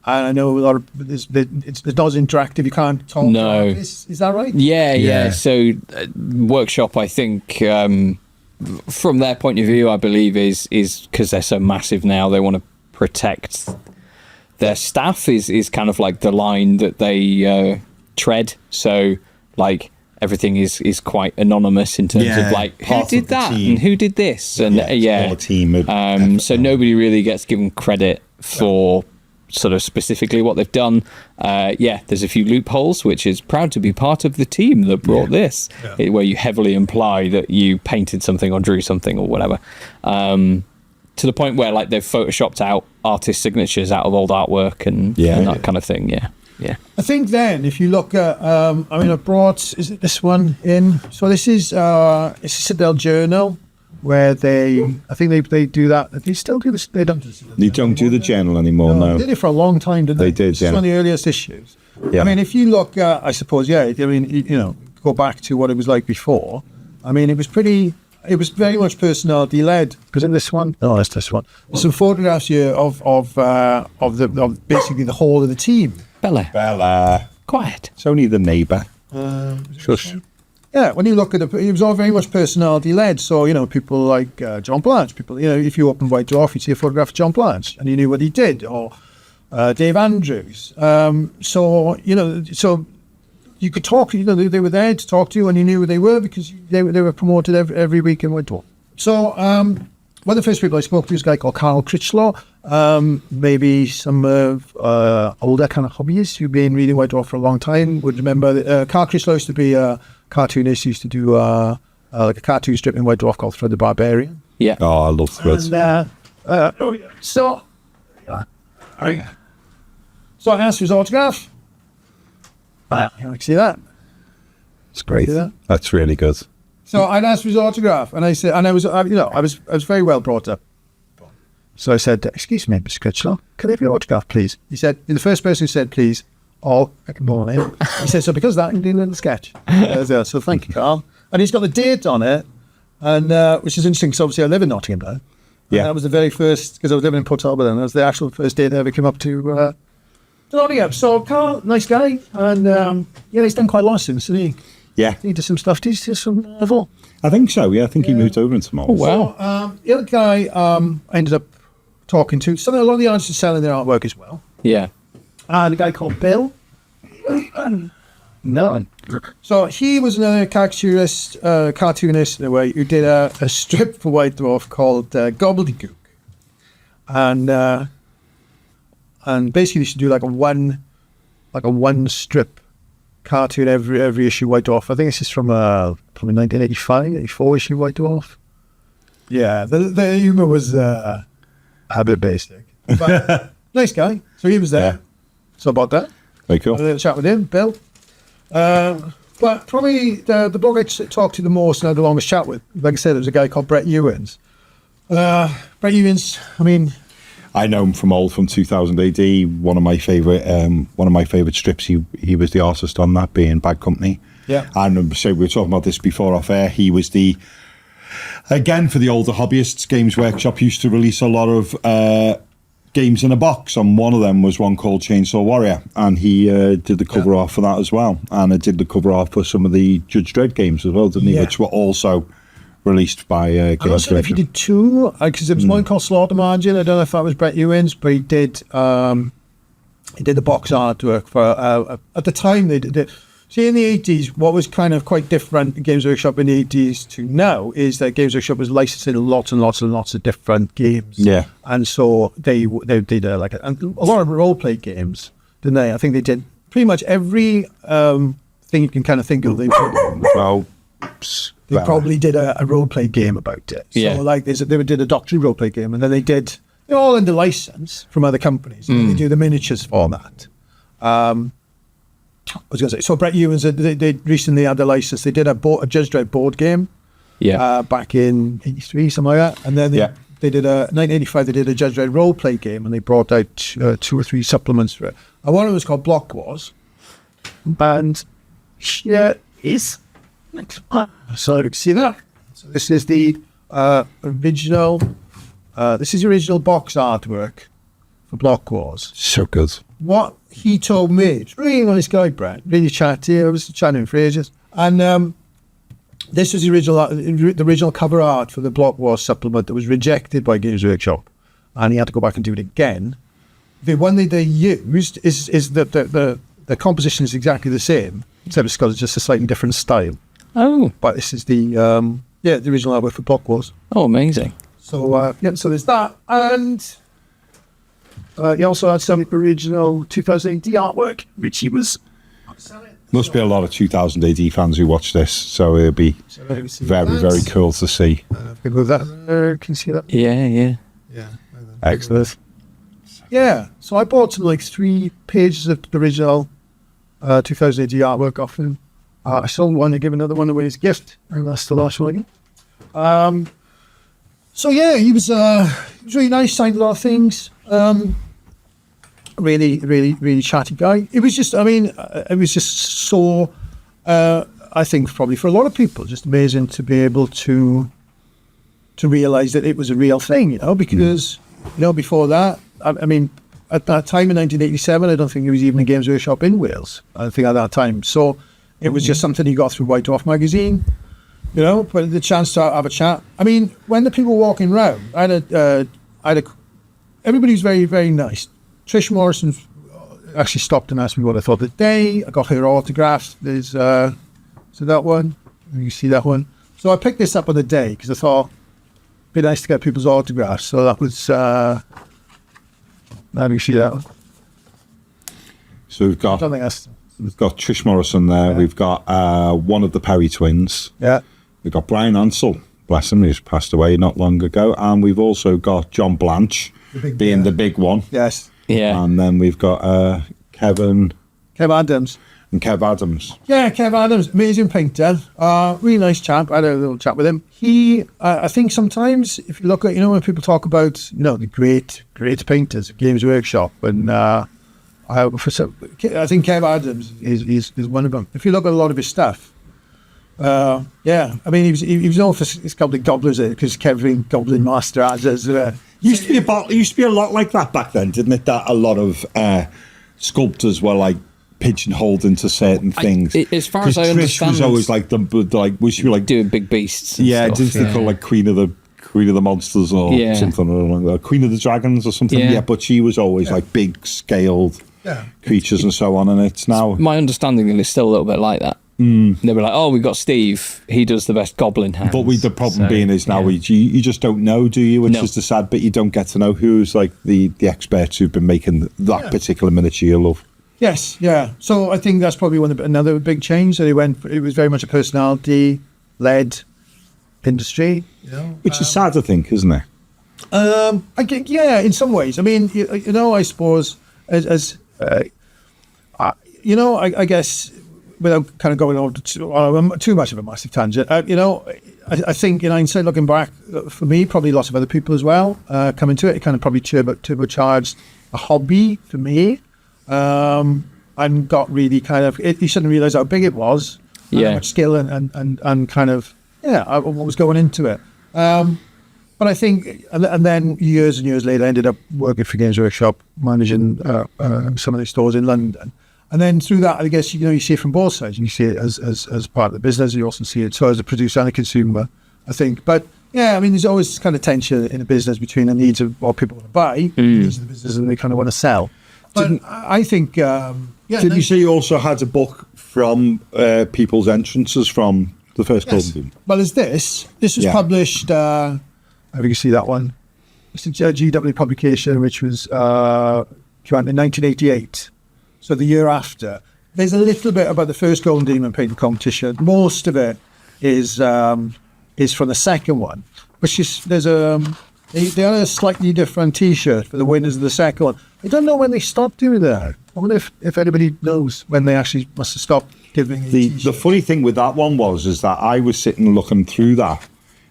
And I know a lot of it's not as interactive. You can't talk. No, is that right? Yeah. So Workshop, I think, from their point of view, I believe is because they're so massive now, they want to protect their staff. Is kind of like the line that they tread. So like everything is quite anonymous in terms of like who did that and who did this and all a team. So nobody really gets given credit for sort of specifically what they've done. There's a few loopholes, which is proud to be part of the team that brought this, where you heavily imply that you painted something or drew something or whatever, to the point where like they've photoshopped out artist signatures out of old artwork and that kind of thing. Yeah. I think then if you look at, I brought, is it this one in? So this is it's a Citadel Journal, where they do that. They still do this. They don't do the journal anymore. No, they did it for a long time, didn't they? They did. It's one of the earliest issues. Yeah. I mean, if you look, I suppose, go back to what it was like before. I mean, it was very much personality led. Because in this one, that's this one. There's some photographs here of basically the whole of the team. Bella, quiet. It's only the neighbour. Shush. Yeah, when you look at it was all very much personality led. So, people like John Blanche, if you open White Dwarf, you'd see a photograph of John Blanche and you knew what he did, or Dave Andrews. So you could talk, they were there to talk to you and you knew who they were because they were promoted every week in White Dwarf. So, one of the first people I spoke to was a guy called Carl Critchlow. Maybe some older kind of hobbyists who've been reading White Dwarf for a long time would remember that Carl Critchlow used to be cartoonist, used to do like a cartoon strip in White Dwarf called Thread the Barbarian. Yeah. Oh, I love Threads. And, so So I asked for his autograph. I can see that. It's great. See that? That's really good. So I'd asked for his autograph, and I said, and I was very well brought up. So I said, "Excuse me, Mr. Critchlow, can I have your autograph, please?" He said, "You're the first person who said please." I can born him. He said, "So because of that, I can do a little sketch." So thank you, Carl. And he's got the date on it, and which is interesting because obviously I live in Nottingham now. Yeah. That was the very first, because I was living in Port Talbot then. That was the actual first date I ever came up to Nottingham. So Carl, nice guy, and he's done quite a lot since, hasn't he? Yeah. He did some stuff. Did he do some level? I think so, yeah. I think he moved over into Malls. Wow. So, the other guy I ended up talking to, a lot of the artists are selling their artwork as well. Yeah. And a guy called Bill. No. So he was another cartoonist in a way, who did a strip for White Dwarf called Gobbledygook. And basically you should do like a one strip cartoon every issue White Dwarf. I think this is from probably 1985, 84 issue White Dwarf. Yeah, the humour was a bit basic. But nice guy. So he was there. Yeah. So about that. Very cool. I had a little chat with him, Bill. But probably the blog I talked to the most and had the longest chat with, like I said, there was a guy called Brett Ewins. Brett Ewins, I mean, I know him from 2000 AD. One of my favorite strips. He was the artist on that, being Bad Company. Yeah. And so we were talking about this before off air. He was again for the older hobbyists. Games Workshop used to release a lot of games in a box, and one of them was one called Chainsaw Warrior, and he did the cover art for that as well, and did the cover art for some of the Judge Dredd games as well, didn't he? Which were also released by I'm not Games sure if he Workshop. did two, because there was one called Slaughter Margin. I don't know if that was Brett Ewins, but he did the box artwork for at the time they did it. See, in the 80s, what was kind of quite different in Games Workshop in the 80s to now is that Games Workshop was licensing lots and lots and lots of different games. Yeah. And so they did a lot of role-play games, didn't they? I think they did pretty much every thing you can kind of think of. They probably did a role-play game about it. Yeah. So like they did a Doctor Who role-play game, and then they did, they're all under license from other companies. And they do the miniatures format. I was going to say, so Brett Ewins, they recently had the license. They did a Judge Dredd board game back in 83, something like that. And then they did 1985, they did a Judge Dredd role-play game, and they brought out 2 or 3 supplements for it. And one of them was called Block Wars. And here is... So you can see that. So this is the original... this is the original box artwork for Block Wars. So good. What he told me, it's really nice guy, Brett, really chatty. I was chatting for ages. And this was the original cover art for the Block Wars supplement that was rejected by Games Workshop. And he had to go back and do it again. The one that they used is that the composition is exactly the same, except it's got just a slightly different style. Oh. But this is the original artwork for Block Wars. Oh, amazing. So, so there's that. And... he also had some original 2000 AD artwork, which he was... Must be a lot of 2000 AD fans who watch this, so it'll be very, very cool to see. Can you see that? Yeah. Excellent. Yeah, so I bought some 3 pages of the original 2000 AD artwork off him. I sold one, I gave another one away as a gift, and that's the last one. So yeah, he was really nice, signed a lot of things. Really chatty guy. It was just, it was just so, I think probably for a lot of people, just amazing to be able to realise that it was a real thing, because, before that, at that time in 1987, I don't think there was even a Games Workshop in Wales, I think at that time. So it was just something you got through White Dwarf magazine, but the chance to have a chat. When the people were walking around, everybody was very, very nice. Trish Morrison actually stopped and asked me what I thought of the day. I got her autograph. There's so that one. You see that one. So I picked this up on the day because I thought it'd be nice to get people's autographs. So that was. Let me see that one. So we've got Trish Morrison there. Yeah. We've got one of the Perry twins. Yeah. We've got Brian Ansell, bless him, who's passed away not long ago, and we've also got John Blanche, the big one. Yes. Yeah. And then we've got Kevin Kev Adams. and Kev Adams. Yeah, Kev Adams, amazing painter. Really nice chap. I had a little chat with him. He, I think sometimes if you look at, when people talk about, the great painters of Games Workshop, and I think Kev Adams is one of them. If you look at a lot of his stuff, yeah, I mean, he was known for his Goblin's because Kevin Goblin Master as Used to be a lot like that back then, didn't it? That a lot of sculptors were like pigeonholed into certain things. As far as I Trish understand, was always was she like doing big beasts. And yeah, stuff, didn't they call like Queen of the Monsters or something along that, Queen of the Dragons or something? Yeah, but she was always like big scaled creatures and so on. And it's now my understanding that it's still a little bit like that. They were like, "Oh, we got Steve. He does the best goblin hands." But the problem being is now you just don't know, do you? Which is the sad bit. You don't get to know who's like the experts who've been making that particular miniature you love. Yes, yeah. So I think that's probably another big change that it was very much a personality-led industry. Which is sad, I think, isn't it? Yeah, in some ways. I mean, I suppose I guess without kind of going on too much of a massive tangent, I think in hindsight, looking back, for me, probably lots of other people as well coming to it. It kind of probably turbocharged a hobby for me. And got really kind of you suddenly realise how big it was, how much skill and kind of what was going into it. But I think, and then years and years later, I ended up working for Games Workshop, managing some of the stores in London. And then through that, I guess you see it from both sides. You see it as part of the business. You also see it as a producer and a consumer, I think. But yeah, I mean, there's always kind of tension in a business between the needs of what people want to buy, the needs of the business, and they kind of want to sell. But I think, Did you say you also had a book from people's entrances from the first Golden Boom? Well, this was published, I think you see that one. It's a GW publication, which was came out in 1988. So the year after. There's a little bit about the first Golden Demon painting competition. Most of it is from the second one. Which is, they had a slightly different T-shirt for the winners of the second one. I don't know when they stopped doing that. I wonder if anybody knows when they actually must have stopped giving the funny thing with that one is that I was sitting looking through that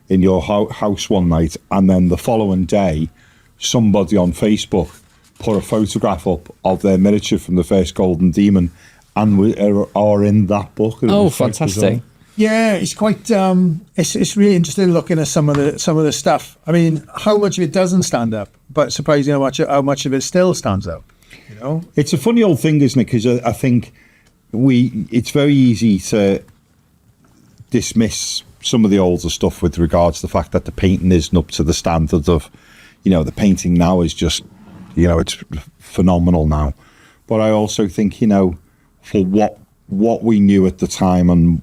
in your house one night, and then the following day, somebody on Facebook put a photograph up of their miniature from the first Golden Demon, and are in that book. Oh, fantastic! Yeah, it's quite. It's really interesting looking at some of the stuff. I mean, how much of it doesn't stand up, but surprising how much of it still stands up. It's a funny old thing, isn't it? Because I think it's very easy to dismiss some of the older stuff with regards to the fact that the painting isn't up to the standard of, the painting now is just, it's phenomenal now. But I also think, for what we knew at the time and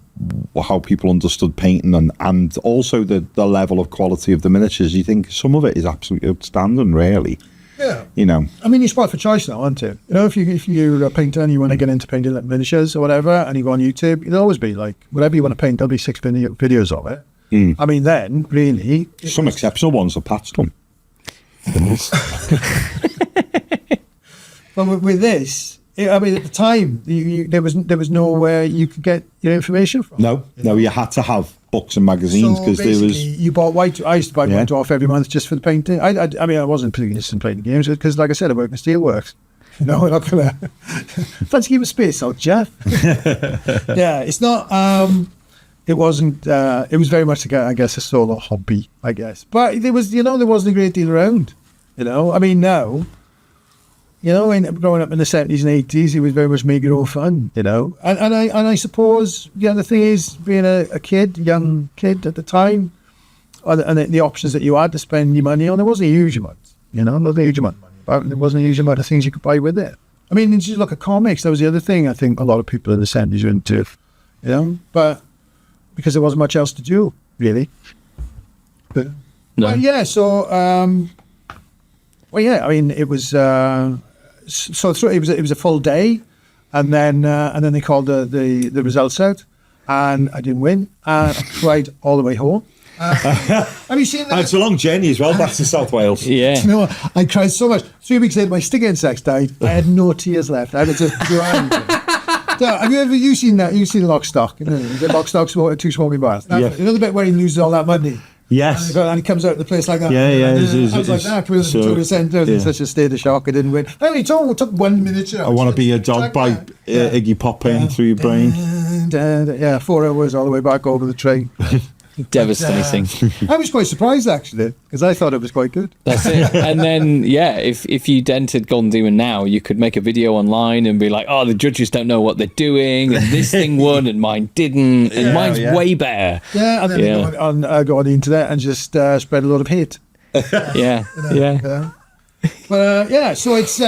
how people understood painting and also the level of quality of the miniatures, you think some of it is absolutely outstanding, really. Yeah. I mean, you're spoiled for choice now, aren't you? If you're a painter and you want to get into painting like miniatures or whatever, and you go on YouTube, it'll always be like, whatever you want to paint, there'll be 6 videos of it. I mean, then, really... Some exceptional ones are patched them. But with this, I mean, at the time, there was nowhere you could get your information from. No, you had to have books and magazines because there was. You bought White. I used to buy White Dwarf every month just for the painting. I mean, I wasn't particularly interested in playing games because, like I said, I work in steelworks. We're not gonna. Fancy give a space out, Geoff. Yeah, it's not. It wasn't. It was very much, I guess, a solo hobby. I guess, but there was, there wasn't a great deal around. I mean, now. Growing up in the 70s and 80s, it was very much make it all fun, And I suppose, the thing is, being a young kid at the time, and the options that you had to spend your money on, there wasn't a huge amount, not a huge amount of money, but there wasn't a huge amount of things you could buy with it. I mean, if you look at comics, that was the other thing I think a lot of people in the 70s were into, but because there wasn't much else to do, really. But, no. Yeah, so, I mean, it was... it was a full day, and then they called the results out, and I didn't win, and I cried all the way home. Have you seen And that? it's a long journey as well back to South Wales. Yeah. You know what? I cried so much. 3 weeks later, my stick insects died. I had no tears left. I had to drown. So, have you seen that? You've seen Lock, Stock. You know, the Lock, Stock, Two Smoking Bars. Yeah. You know the bit where he loses all that money? Yes. And he comes out of the place like that. Yeah, yeah. I was like, that was so- Victoria Centre. yeah. In such a state of shock. I didn't win. I only took 1 minute. I Want to Be a Dog by Iggy Pop playing through your brain. Yeah, 4 hours all the way back over the train. Devastating. I was quite surprised actually because I thought it was quite good. That's it. And then, yeah, if you'd entered Golden Demon now, you could make a video online and be like, oh, the judges don't know what they're doing, and this thing won and mine didn't, and mine's way better. Yeah, and then go on the internet and just spread a lot of hate. Yeah, yeah. But so it's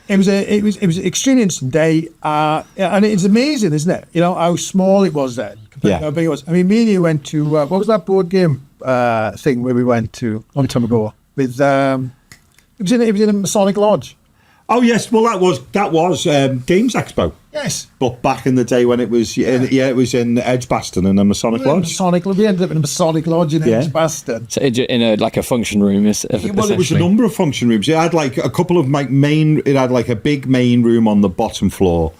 it was an extremely interesting day, and it's amazing, isn't it? You know how small it was then compared to how big it was. I mean, me and you went to what was that board game thing where we went to a long time ago with it was in a Masonic Lodge. Oh yes, well that was Games Expo. Yes. But back in the day when it was it was in Edgbaston in a Masonic Lodge. We ended up in a Masonic Lodge in Edgbaston. So in a function room, Well, it was a number of function rooms. It had like a couple of it had like a big main room on the bottom floor,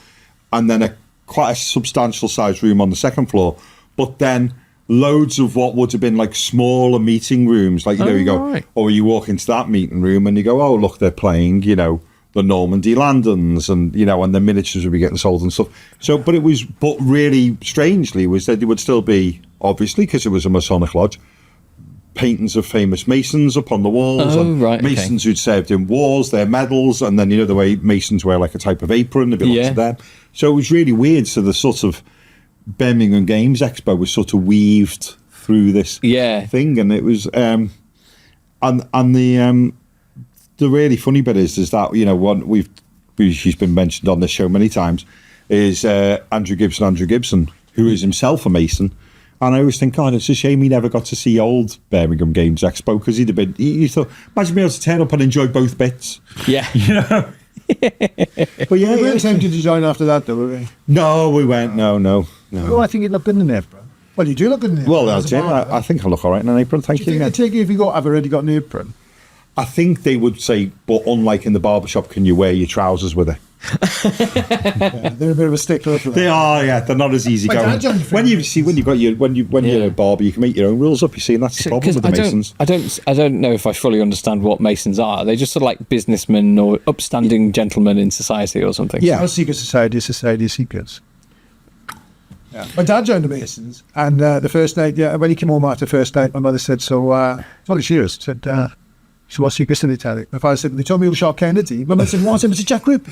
and then quite a substantial sized room on the second floor. But then loads of what would have been like smaller meeting rooms. Like you go, or you walk into that meeting room and you go, oh look, they're playing, the Normandy Landons, and and the miniatures would be getting sold and stuff. So, but really strangely was that there would still be, obviously, because it was a Masonic Lodge, paintings of famous Masons up on the walls. Masons who'd served in wars, their medals, and then the way Masons wear like a type of apron, a bit like them. So it was really weird. So the sort of Birmingham Games Expo was sort of weaved through this thing, and it was the really funny bit is that she's been mentioned on this show many times is Andrew Gibson, who is himself a Mason, and I always think, God, it's a shame he never got to see old Birmingham Games Expo because he'd have been. You thought, imagine being able to turn up and enjoy both bits. Yeah, But we weren't tempted to join after that, though, were we? No, we went. No. Oh, I think you'd look good in an apron. Well, you do look good in an apron. Well, I think I look all right in an apron. Thank you. I take it if I've already got an apron. I think they would say, but unlike in the barbershop, can you wear your trousers with it? They're a bit of a stickler for that. They are, yeah. They're not as easy going. When you're a barber, you can make your own rules up. You see, and that's the problem with the Masons. I don't know if I fully understand what Masons are. Are they just sort of like businessmen or upstanding gentlemen in society or something? Yeah, secret society of secrets. Yeah. My dad joined the Masons, and the first night, when he came home after the first night, my mother said, "So, said, so what secrets did they tell you?" My father said, "They told me it was Sean Kennedy." My mother said, "What's him? It's a Jack Rip."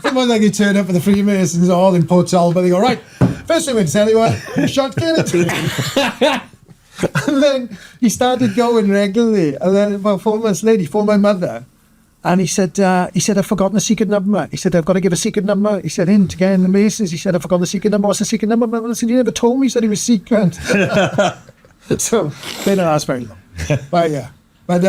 Someone like you turn up for the Freemasons all in Port Talbot. They go, "Right, first thing we're going to tell you what, Sean Kennedy." And then he started going regularly, and then about 4 months later, he phoned my mother. And he said, I've forgotten the secret number. He said, I've got to give a secret number. He said, in to get in the Masons. He said, I've forgotten the secret number. What's the secret number? My mother said, you never told me. He said it was secret. So they don't last very long. But yeah. But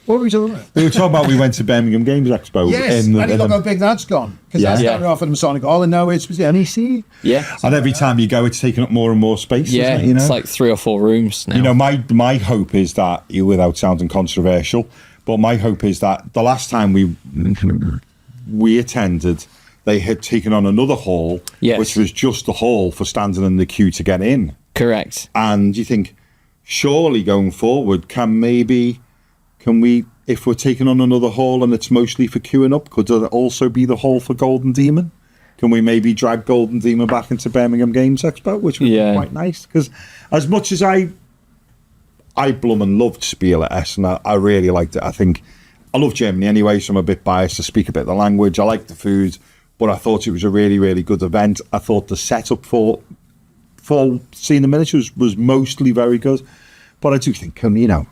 what were we talking about? We were talking about we went to Birmingham Games Expo. Yes, and look how big that's gone. Because that started off at the Masonic Hall, and now it's NEC. Yeah. And every time you go, it's taking up more and more space. Yeah, isn't it, it's like 3 or 4 rooms now. My hope is that, without sounding controversial, but my hope is that the last time we attended, they had taken on another hall, which was just the hall for standing in the queue to get in. Correct. And you think, surely going forward, can we, if we're taking on another hall and it's mostly for queuing up, could it also be the hall for Golden Demon? Can we maybe drag Golden Demon back into Birmingham Games Expo, which would be quite nice? Because as much as I blummin' loved Spiel at Essen. I really liked it. I love Germany anyway, so I'm a bit biased to speak a bit of the language. I like the food, but I thought it was a really, really good event. I thought the setup for seeing the miniatures was mostly very good. But I do think, can we have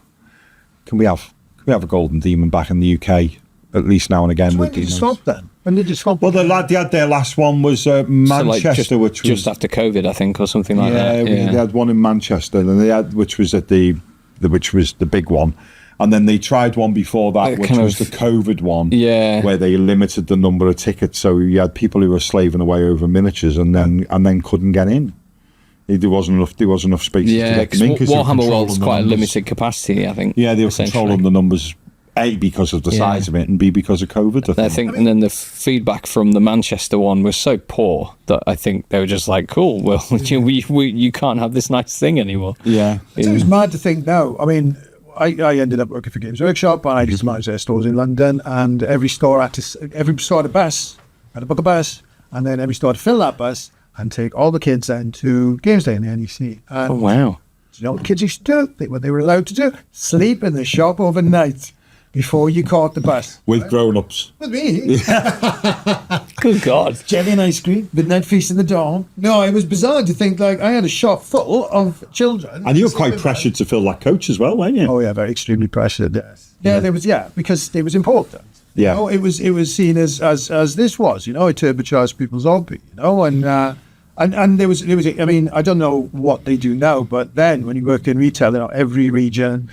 a Golden Demon back in the UK at least now and again? So when did you stop then? When did you stop? Well, they had their last one was Manchester, so which was just after COVID, I think, or something like that. They had one in Manchester, and they had which was the big one, and then they tried one before that, which was the COVID one, where they limited the number of tickets, so you had people who were slaving away over miniatures, and then couldn't get in. There wasn't enough space to Yeah, get because them in. 'Cause they were Warhammer controlling World's the quite a numbers. limited capacity, I think. Yeah, they were essentially. controlling the numbers. A, because of the Yeah. size of it, and B, because of COVID. I think, and then the feedback from the Manchester one was so poor that I think they were just like, "Cool, well, you can't have this nice thing anymore." Yeah. It was mad to think now. I mean, I ended up working for Games Workshop, and I just managed their stores in London, and every store had a bus, had to book a bus, and then every store had to fill that bus and take all the kids then to Games Day in the NEC. And Oh wow! you know what the kids used to do? What they were allowed to do? Sleep in the shop overnight before you caught the bus. With grown-ups. With me. Good God! Jelly and ice cream, midnight feast in the dawn. No, it was bizarre to think like I had a shop full of children. And you were quite pressured to fill that coach as well, weren't you? Oh yeah, very extremely pressured. Yes. Yeah, there was because it was important. Yeah. You know, it was seen as this was. You know, it turbocharged people's hobby. You know, and there was. I mean, I don't know what they do now, but then when you worked in retail, you know, every region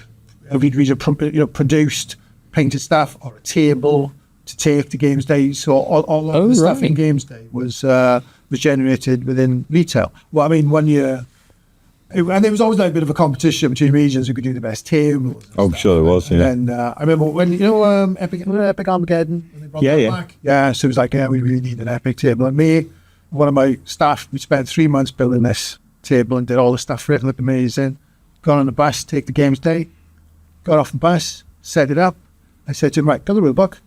produced painted stuff or a table to take to Games Day. So all of the stuff in Games Day was generated within retail. Well, I mean, 1 year. And there was always like a bit of a competition between regions who could do the best tables. Oh, I'm sure there was, yeah. And I remember when, Epic Armageddon? When they brought Yeah, that yeah. back? Yeah, so it was like, yeah, we really need an Epic table. And me, one of my staff, we spent 3 months building this table and did all the stuff for it. It looked amazing. Got on the bus, take the Games Day, got off the bus, set it up. I said to him, right, got the rule book.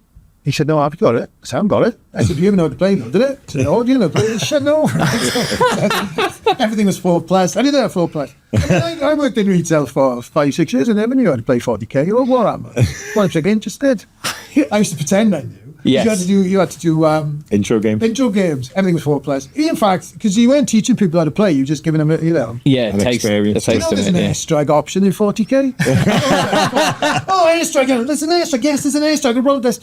He said, no, I've got it. I said, I haven't got it. I said, do you even know how to play them, did it? I said, no, do you know how to play it? He said, no. Everything was 4+. I didn't have 4+. I worked in retail for 5-6 years and never knew how to play 40k or Warhammer. Well, I'm like, interested. I used to pretend I knew. Yes. You had to do Intro game. intro games. Everything was 4+. In fact, because you weren't teaching people how to play, you were just giving them, Yeah, An it takes experience. a you taste know, of there's it. an Yeah. airstrike option in 40k. Oh, airstrike! There's an airstrike. Yes, there's an airstrike. Wrong dice.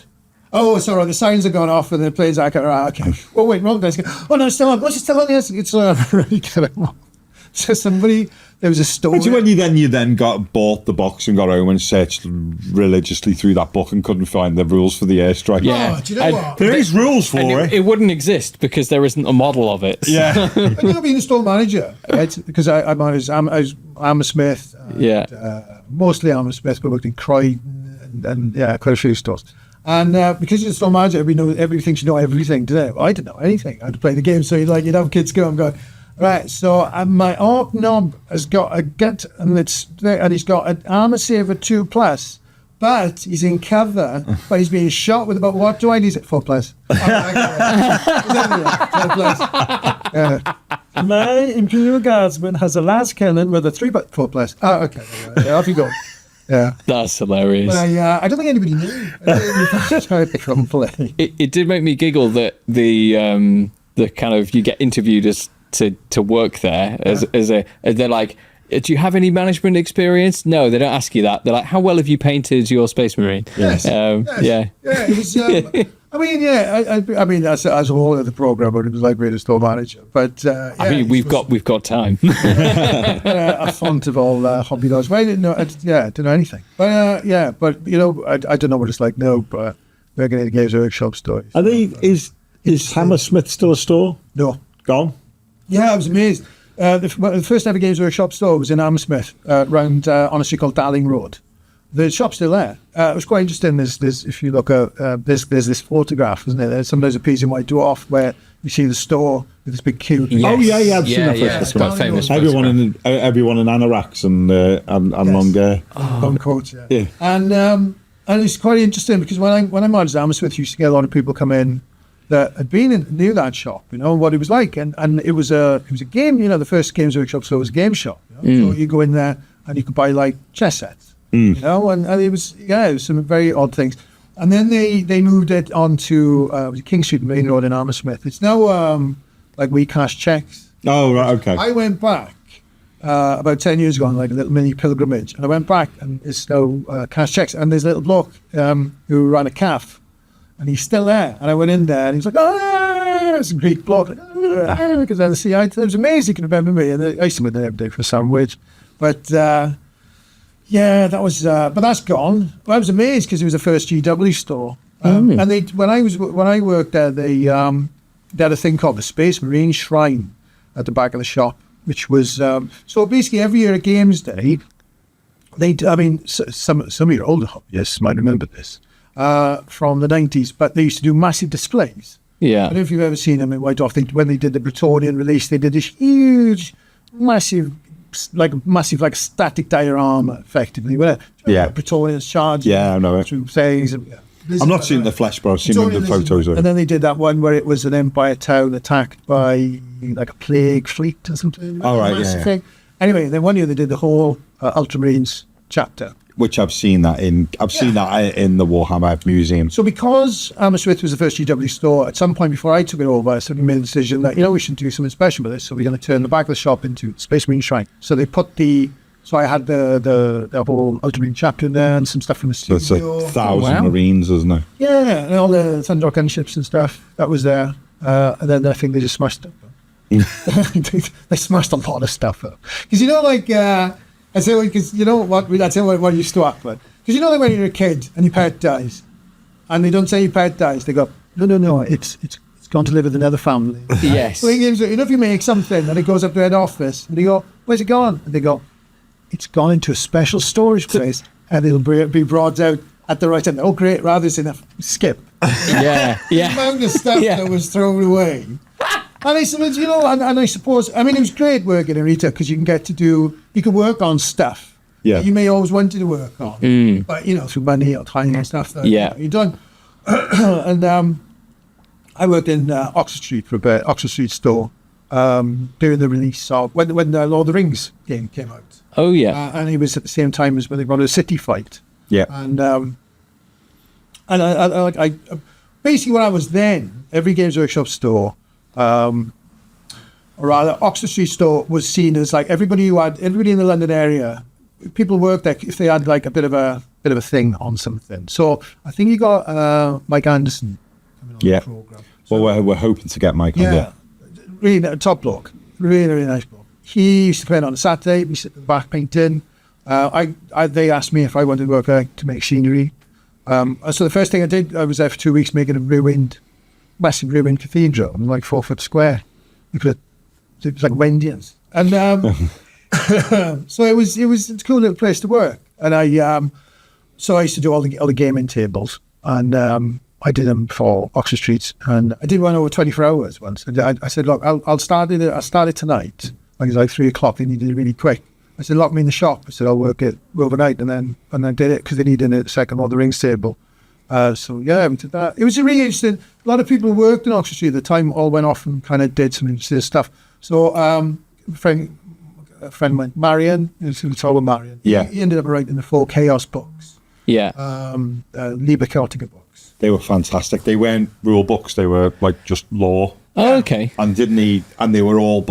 Oh, sorry, the signs have gone off, and the players are like, okay. Oh wait, wrong dice. Oh no, it's still on. What's it still on? Yes, it's really good. So there was a story. Which when you then bought the box and got home and searched religiously through that book and couldn't find the rules for the airstrike. Yeah. Oh, do you know And what? There is rules for And it. it wouldn't exist because there isn't a model of it. Yeah. But you know, being a store manager, right? Because I managed Hammersmith. Mostly Hammersmith, but worked in Croydon and quite a few stores. And because you're a store manager, everybody thinks you know everything. I didn't know anything. I had to play the game, so you'd have kids go and go, right. So my ARC knob has got a gut, and he's got an armor saver 2+, but he's in cover, but he's being shot with about what do I need it 4+? My Imperial Guardsman has a last cannon with a 4+. Oh, okay. Yeah, off you go. Yeah. That's hilarious. But I don't think anybody knew. From play. It did make me giggle that the kind of you get interviewed as to work there as they're like, do you have any management experience? No, they don't ask you that. They're like, how well have you painted your Space Marine? Yes. Yeah. Yeah, it was. I mean, as a whole of the program, but it was like being a store manager. But I mean, we've got time. a font of all hobby dogs. But I didn't know. I didn't know anything. But I don't know what it's like now. But working in the Games Workshop stores. Is Hammersmith still a store? No. Gone? Yeah, I was amazed. The first ever Games Workshop store was in Hammersmith, around on a street called Darling Road. The shop's still there. It was quite interesting. There's if you look at there's this photograph, isn't it? There's sometimes a piece in White Dwarf where you see the store with this big queue. Yes. Oh yeah, I've seen that Yeah, it's quite famous. Everyone in anoraks and long hair. Long coats, Yeah. And it's quite interesting because when I managed Hammersmith, you used to get a lot of people come in that had knew that shop, what it was like, and it was a game. The first Games Workshop store was a game shop. So you go in there and you could buy like chess sets. And it was some very odd things. And then they moved it on to King Street, Main Road in Hammersmith. It's now like we cash checks. Oh right, okay. I went back about 10 years ago on like a little mini pilgrimage, and I went back and it's now cash checks. And there's a little bloke who ran a calf, and he's still there. And I went in there and he's like, it's a Greek bloke. Because I see, it was amazing he can remember me. And I used to go there every day for a sandwich. But yeah, that was, but that's gone. But I was amazed because it was the first GW store. And when I worked there, they had a thing called the Space Marine Shrine at the back of the shop. which was so basically every year at Games Day, some of your older hobbyists might remember this from the 90s, but they used to do massive displays. Yeah. I don't know if you've ever seen them in White Off. When they did the Bretonian release, they did this huge, massive like static diorama, effectively. Yeah. Bretonians charging. Yeah, I know it. Through things. I'm not seeing the flesh, but I've seen the photos of And it. then they did that one where it was an Empire town attacked by like a plague fleet or something. Oh, right, Massive yeah. thing. Anyway, then one year they did the whole Ultramarines chapter. Which I've seen that in the Warhammer Museum. So because Hammersmith was the first GW store, at some point before I took it over, I sort of made the decision that, we should do something special with this. So we're going to turn the back of the shop into Space Marine Shrine. So they put so I had the whole Ultramarine chapter in there and some stuff from the So studio. it's 1,000 Wow. Marines, isn't it? Yeah, and all the Thunder gunships and stuff, that was there. And then I think they just smashed it. They smashed a lot of stuff up. Because I say, because you know what? That's what used to happen. Because like when you're a kid and your pet dies, and they don't say your pet dies, they go, no, it's gone to live with another family. Yes. So if you make something and it goes up to head office, and they go, where's it gone? And they go, it's gone into a special storage place, and it'll be brought out at the right time. Oh, great! Rather than a skip. Yeah. The Yeah. amount of stuff Yeah. that was thrown away. And I said, and I suppose, it was great working in retail because you can work on stuff that you may always wanted to work on. But, through money or time and stuff that you've done. And I worked in Oxford Street for a bit, Oxford Street store, during the release of, when the Lord of the Rings game came out. Oh, yeah. And it was at the same time as when they brought a City Fight. Yeah. And I basically when I was then, every Games Workshop store, or rather Oxford Street store, was seen as like everybody in the London area, people worked there if they had like a bit of a thing on something. So I think you got Mike Anderson coming on the program. So, Well, we're hoping to get Mike on there. really top bloke, really nice bloke. He used to come in on a Saturday. We sit at the back painting. They asked me if I wanted to work there to make scenery. So the first thing I did, I was there for 2 weeks making a massive ruined cathedral, like 4 foot square. It was like Wendians, and so it was a cool little place to work. And I used to do all the gaming tables, and I did them for Oxford Street, and I did one over 24 hours once. I said, look, I'll start it tonight. Like it's like 3 o'clock. They needed it really quick. I said, lock me in the shop. I said, I'll work it overnight, and I did it because they needed a second Lord of the Rings table. So yeah, we did that. It was really interesting. A lot of people who worked in Oxford Street at the time all went off and kind of did some interesting stuff. So a friend of mine, Marion, who's talking about Marion. Yeah. He ended up writing the 4 Chaos books. Yeah. Liber Chaotica books. They were fantastic. They weren't rule books. They were like just lore. Oh, okay. And they were all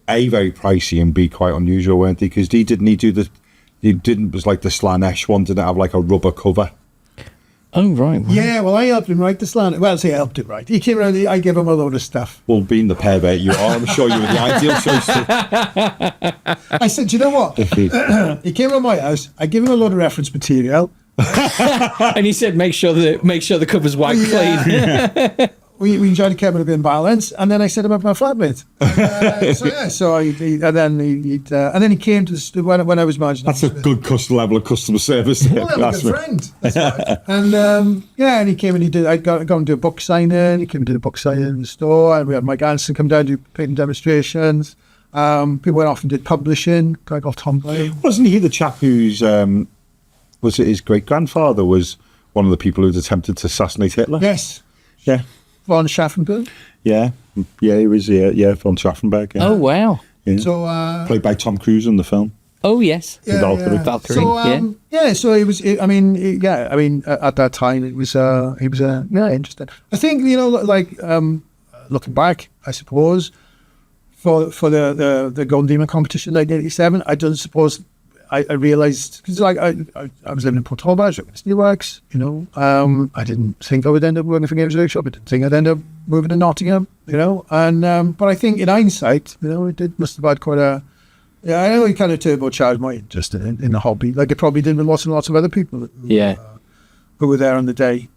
A, very pricey, and B, quite unusual, weren't they? Because it was like the Slanesh one didn't have like a rubber cover. Oh, right. Wow. Yeah, well, I helped him write the slant. Well, I helped him write. He came around, I gave him a load of stuff. Well, being the pervert you are, I'm sure you were the ideal choice. I said, you know what? He came around my house, I gave him a load of reference material. And he said, make sure the cover's white clean. We enjoyed the chemical in balance, and then I set him up my flatmate. And then he came to the when I was managing. That's a good level of customer service. Well, I'm a good friend. That's right. And he came and he did. I'd go and do a book signing. He came and did a book signing in the store, and we had Mike Anderson come down and do painting demonstrations. People went off and did publishing. Guy got Tom Blay. Wasn't he the chap whose was it his great grandfather was one of the people who'd attempted to assassinate Hitler? Yes, Yeah. von Schaffenberg. Yeah, he was. Yeah, von Schaffenberg. Yeah. Oh, wow. Yeah. So played by Tom Cruise in the film. Oh, yes. Valkyrie. Valkyrie, So so it was. At that time it was. He was interesting. I think looking back, I suppose for the Golden Demon competition in 1987, I don't suppose I realised because I was living in Port Talbot, working at Steelworks. I didn't think I would end up working for Games Workshop. I didn't think I'd end up moving to Nottingham. And but I think in hindsight, it must have had quite a. Yeah, I know it kind of turbocharged my interest in the hobby, like it probably did with lots and lots of other people. Who were there on the day.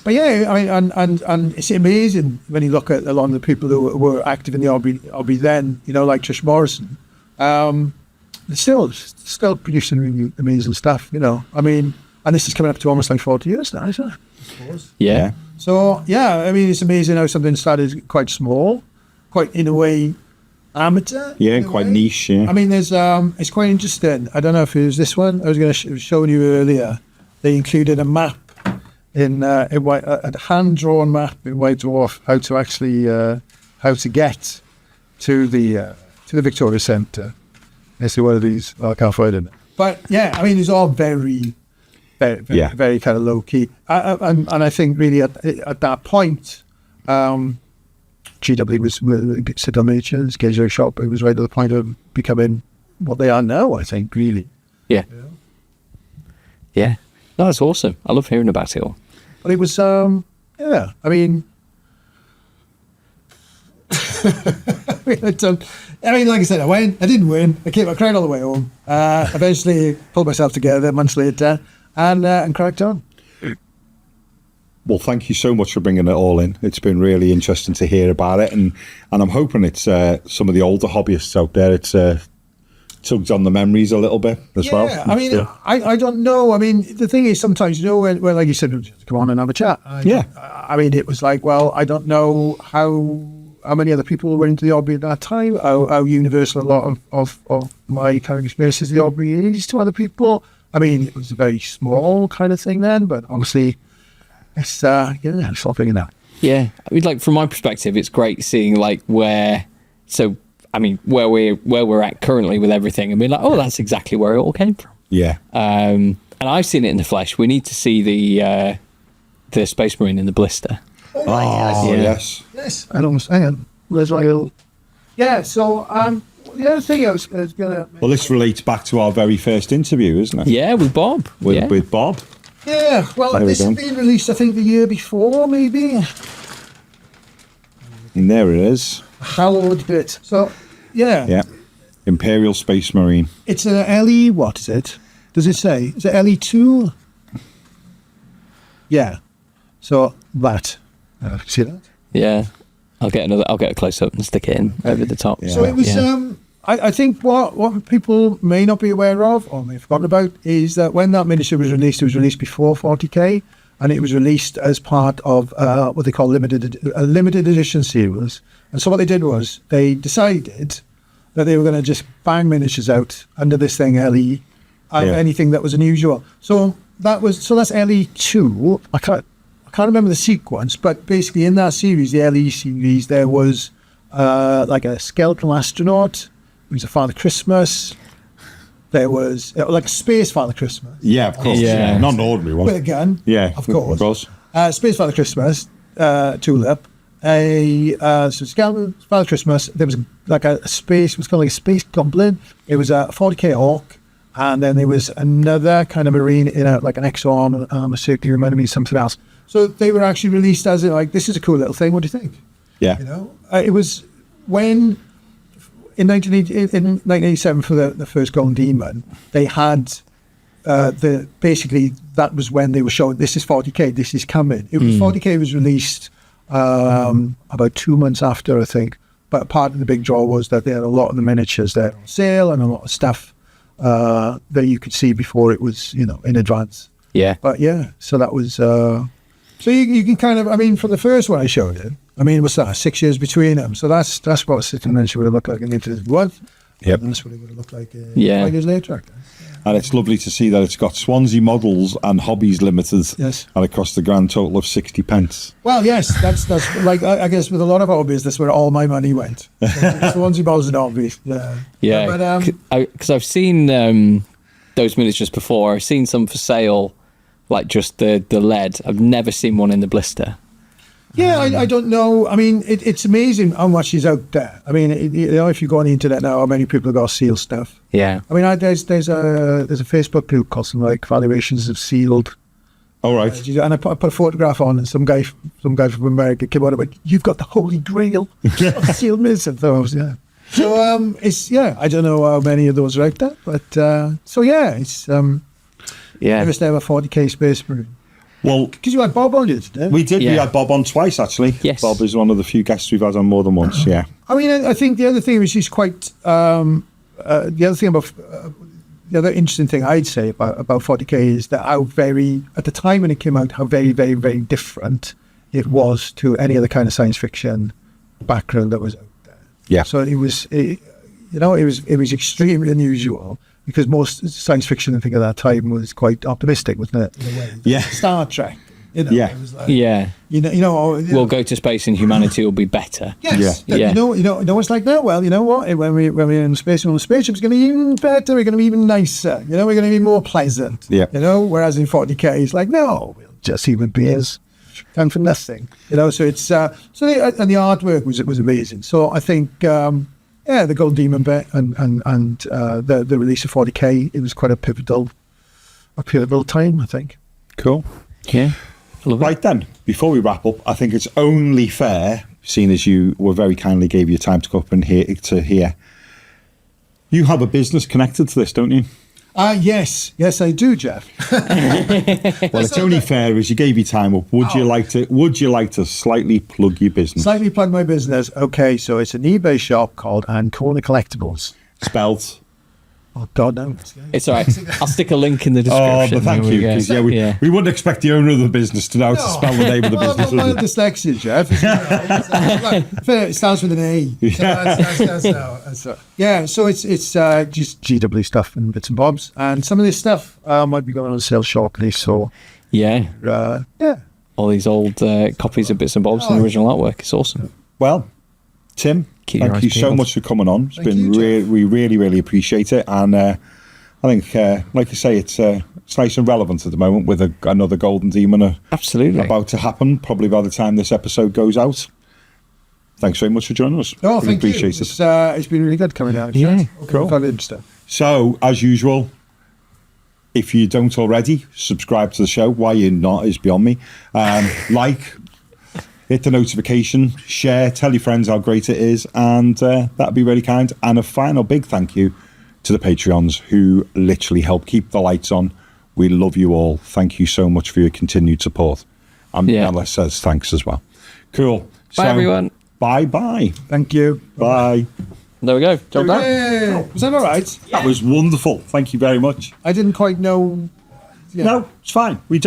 But yeah, I mean, and it's amazing when you look at a lot of the people who were active in the hobby then, you know, like Trish Morrison. They're still producing really amazing stuff, you know. I mean, and this is coming up to almost like 40 years now, isn't it? Yeah. So, yeah, I mean, it's amazing how something started quite small, quite, in a way, amateur. Yeah, quite niche, yeah. I mean, there's it's quite interesting. I don't know if it was this one. I was going to show you earlier. They included a map a hand-drawn map in White Dwarf how to get to the Victoria Centre. It's one of these. I can't find it. But yeah, I mean, it's all very kind of low key. And I think really at that point, GW was Sit on Miniatures, Schedule Shop. It was right at the point of becoming what they are now. I think really. Yeah. No, that's awesome. I love hearing about it all. But it was, I mean, I mean, like I said, I didn't win. I cried all the way home. Eventually pulled myself together months later and cracked on. Well, thank you so much for bringing it all in. It's been really interesting to hear about it. And I'm hoping it's some of the older hobbyists out there, it's tugged on the memories a little bit as well. Yeah, I mean, I don't know. I mean, the thing is, sometimes, you know, when like you said, come on and have a chat. I mean, it was like, well, I don't know how many other people were into the hobby at that time, how universal a lot of my kind of experiences of the hobby is to other people. I mean, it was a very small kind of thing then, but obviously, it's all figuring out. Yeah, I mean, like from my perspective, it's great seeing like where we're at currently with everything, and being like, oh, that's exactly where it all came from. Yeah. And I've seen it in the flesh. We need to see the Space Marine in the blister. Oh, yes. Yes. I don't hang on. There's like a... Yeah, so the other thing I was going to... Well, this relates back to our very first interview, isn't it? Yeah, with Bob. With Bob. Yeah, well, this has been released, I think, the year before, maybe. And there it is. Hallowed bit. So, yeah. Yeah. Imperial Space Marine. It's an LE, what is it? Does it say? Is it LE2? Yeah. So, that. See that? Yeah. I'll get a close up and stick it in over the top. Yeah. So it was, I think what people may not be aware of, or may have forgotten about, is that when that miniature was released before 40k, and it was released as part of what they call limited edition series. And so what they did was they decided that they were going to just bang miniatures out under this thing LE, anything that was unusual. So that's LE2. I can't remember the sequence, but basically in that series, the LE series, there was like a skeletal astronaut. It was a Father Christmas. There was like a space Father Christmas. Yeah, of course. Yeah. Not an ordinary one. With a gun. Yeah, of course. Space Father Christmas, tulip. So skeleton Father Christmas. There was like a space. It was called like a space goblin. It was a 40k orc, and then there was another kind of marine in like an X-arm, a circular, reminded me of something else. So they were actually released as like, this is a cool little thing. What do you think? Yeah. You know, it was when in 1987 for the first Golden Demon, they had basically that was when they were showing this is 40k, this is coming. It was 40k was released about 2 months after, I think. But part of the big draw was that they had a lot of the miniatures there on sale and a lot of stuff that you could see before it was, you know, in advance. Yeah. But yeah, so that was. So you can kind of, I mean, for the first one I showed it, I mean, what's that? 6 years between them. So that's what Sit and Miniature would have looked like in Into This Blood. Yep. And that's what it would have looked like 5 Yeah. years later, I guess. And it's lovely to see that it's got Swansea Models and Hobbies Limited. Yes. And it cost the grand total of 60 pence. Well, yes, that's like, I guess with a lot of our business, where all my money went. Swansea Balls and Hobbies. Yeah. But, because I've seen those miniatures before. I've seen some for sale, like just the lead. I've never seen one in the blister. Yeah, I don't know. I mean, it's amazing how much is out there. I mean, you know, if you go on the internet now, how many people have got sealed stuff. Yeah. I mean, there's a Facebook group called something like Valuations of Sealed. All right. And I put a photograph on, and some guy from America came out and went, "You've got the holy grail of sealed miniatures." Yeah. So I don't know how many of those are out there, but so yeah, it's Yeah. never 40k Space Marine. Well, Because you had Bob on it, didn't you? we did. We Yeah. had Bob on twice, actually. Yes. Bob is one of the few guests we've had on more than once. Yeah. I mean, I think the other thing was she's quite. The other thing about the other interesting thing I'd say about 40k is that how very at the time when it came out, how very, very, very different it was to any other kind of science fiction background that was out there. Yeah. So it was extremely unusual because most science fiction I think at that time was quite optimistic, wasn't it? In a way. Yeah. Star Trek. Yeah. It was like, Yeah. We'll We'll go to space and humanity will be better. Yes. Yeah. Yeah. You know what's like that? Well, you know what? When we're in space, when the spaceship's going to be even better. We're going to be even nicer. We're going to be more pleasant. Yeah. Whereas in 40k, it's like, no, we're just human beings, time for nothing. So it's and the artwork was amazing. So I think the Gold Demon bit and the release of 40k, it was quite a pivotal time, I think. Cool. Yeah. I love it. Right then, before we wrap up, I think it's only fair, seeing as you were very kindly gave your time to come up and hear. You have a business connected to this, don't you? Yes, I do, Geoff. Well, it's only fair as you gave your time up. Would you like to slightly plug your business? Slightly plug my business. Okay, so it's an eBay shop called Ancona Collectibles. Spelt. Oh God, no! It's all right. I'll stick a link in the Oh, description. but thank There we you. go. 'Cause, we wouldn't expect the owner of the business to know how to spell the name of the business. Well, would we? dyslexia, Geoff. It starts with an A. So it's just GW stuff and bits and bobs, and some of this stuff might be going on sale shortly. So Yeah. yeah. All these old copies of bits and bobs and the original artwork. It's awesome. Well, Tim, Keep your thank eyes you so peeled. much for coming on. It's Thank been you, Geoff. we really, really appreciate it. And I think, like I say, it's nice and relevant at the moment with another Golden Demon Absolutely. about to happen, probably by the time this episode goes out. Thanks very much for joining us. Oh, Really thank you. appreciate it. It's been really good coming out. Yeah, cool. Found it interesting. So, as usual, if you don't already, subscribe to the show. Why you're not is beyond me. Hit the notification, share, tell your friends how great it is, and that'd be really kind. And a final big thank you to the Patreons who literally help keep the lights on. We love you all. Thank you so much for your continued support. And Alice says thanks as well. Cool. Bye, everyone. Bye-bye. Thank you. Bye. There we go. Job done. Yay. Was that all right? That was wonderful. Thank you very much. I didn't quite know. Yeah. No, it's fine. We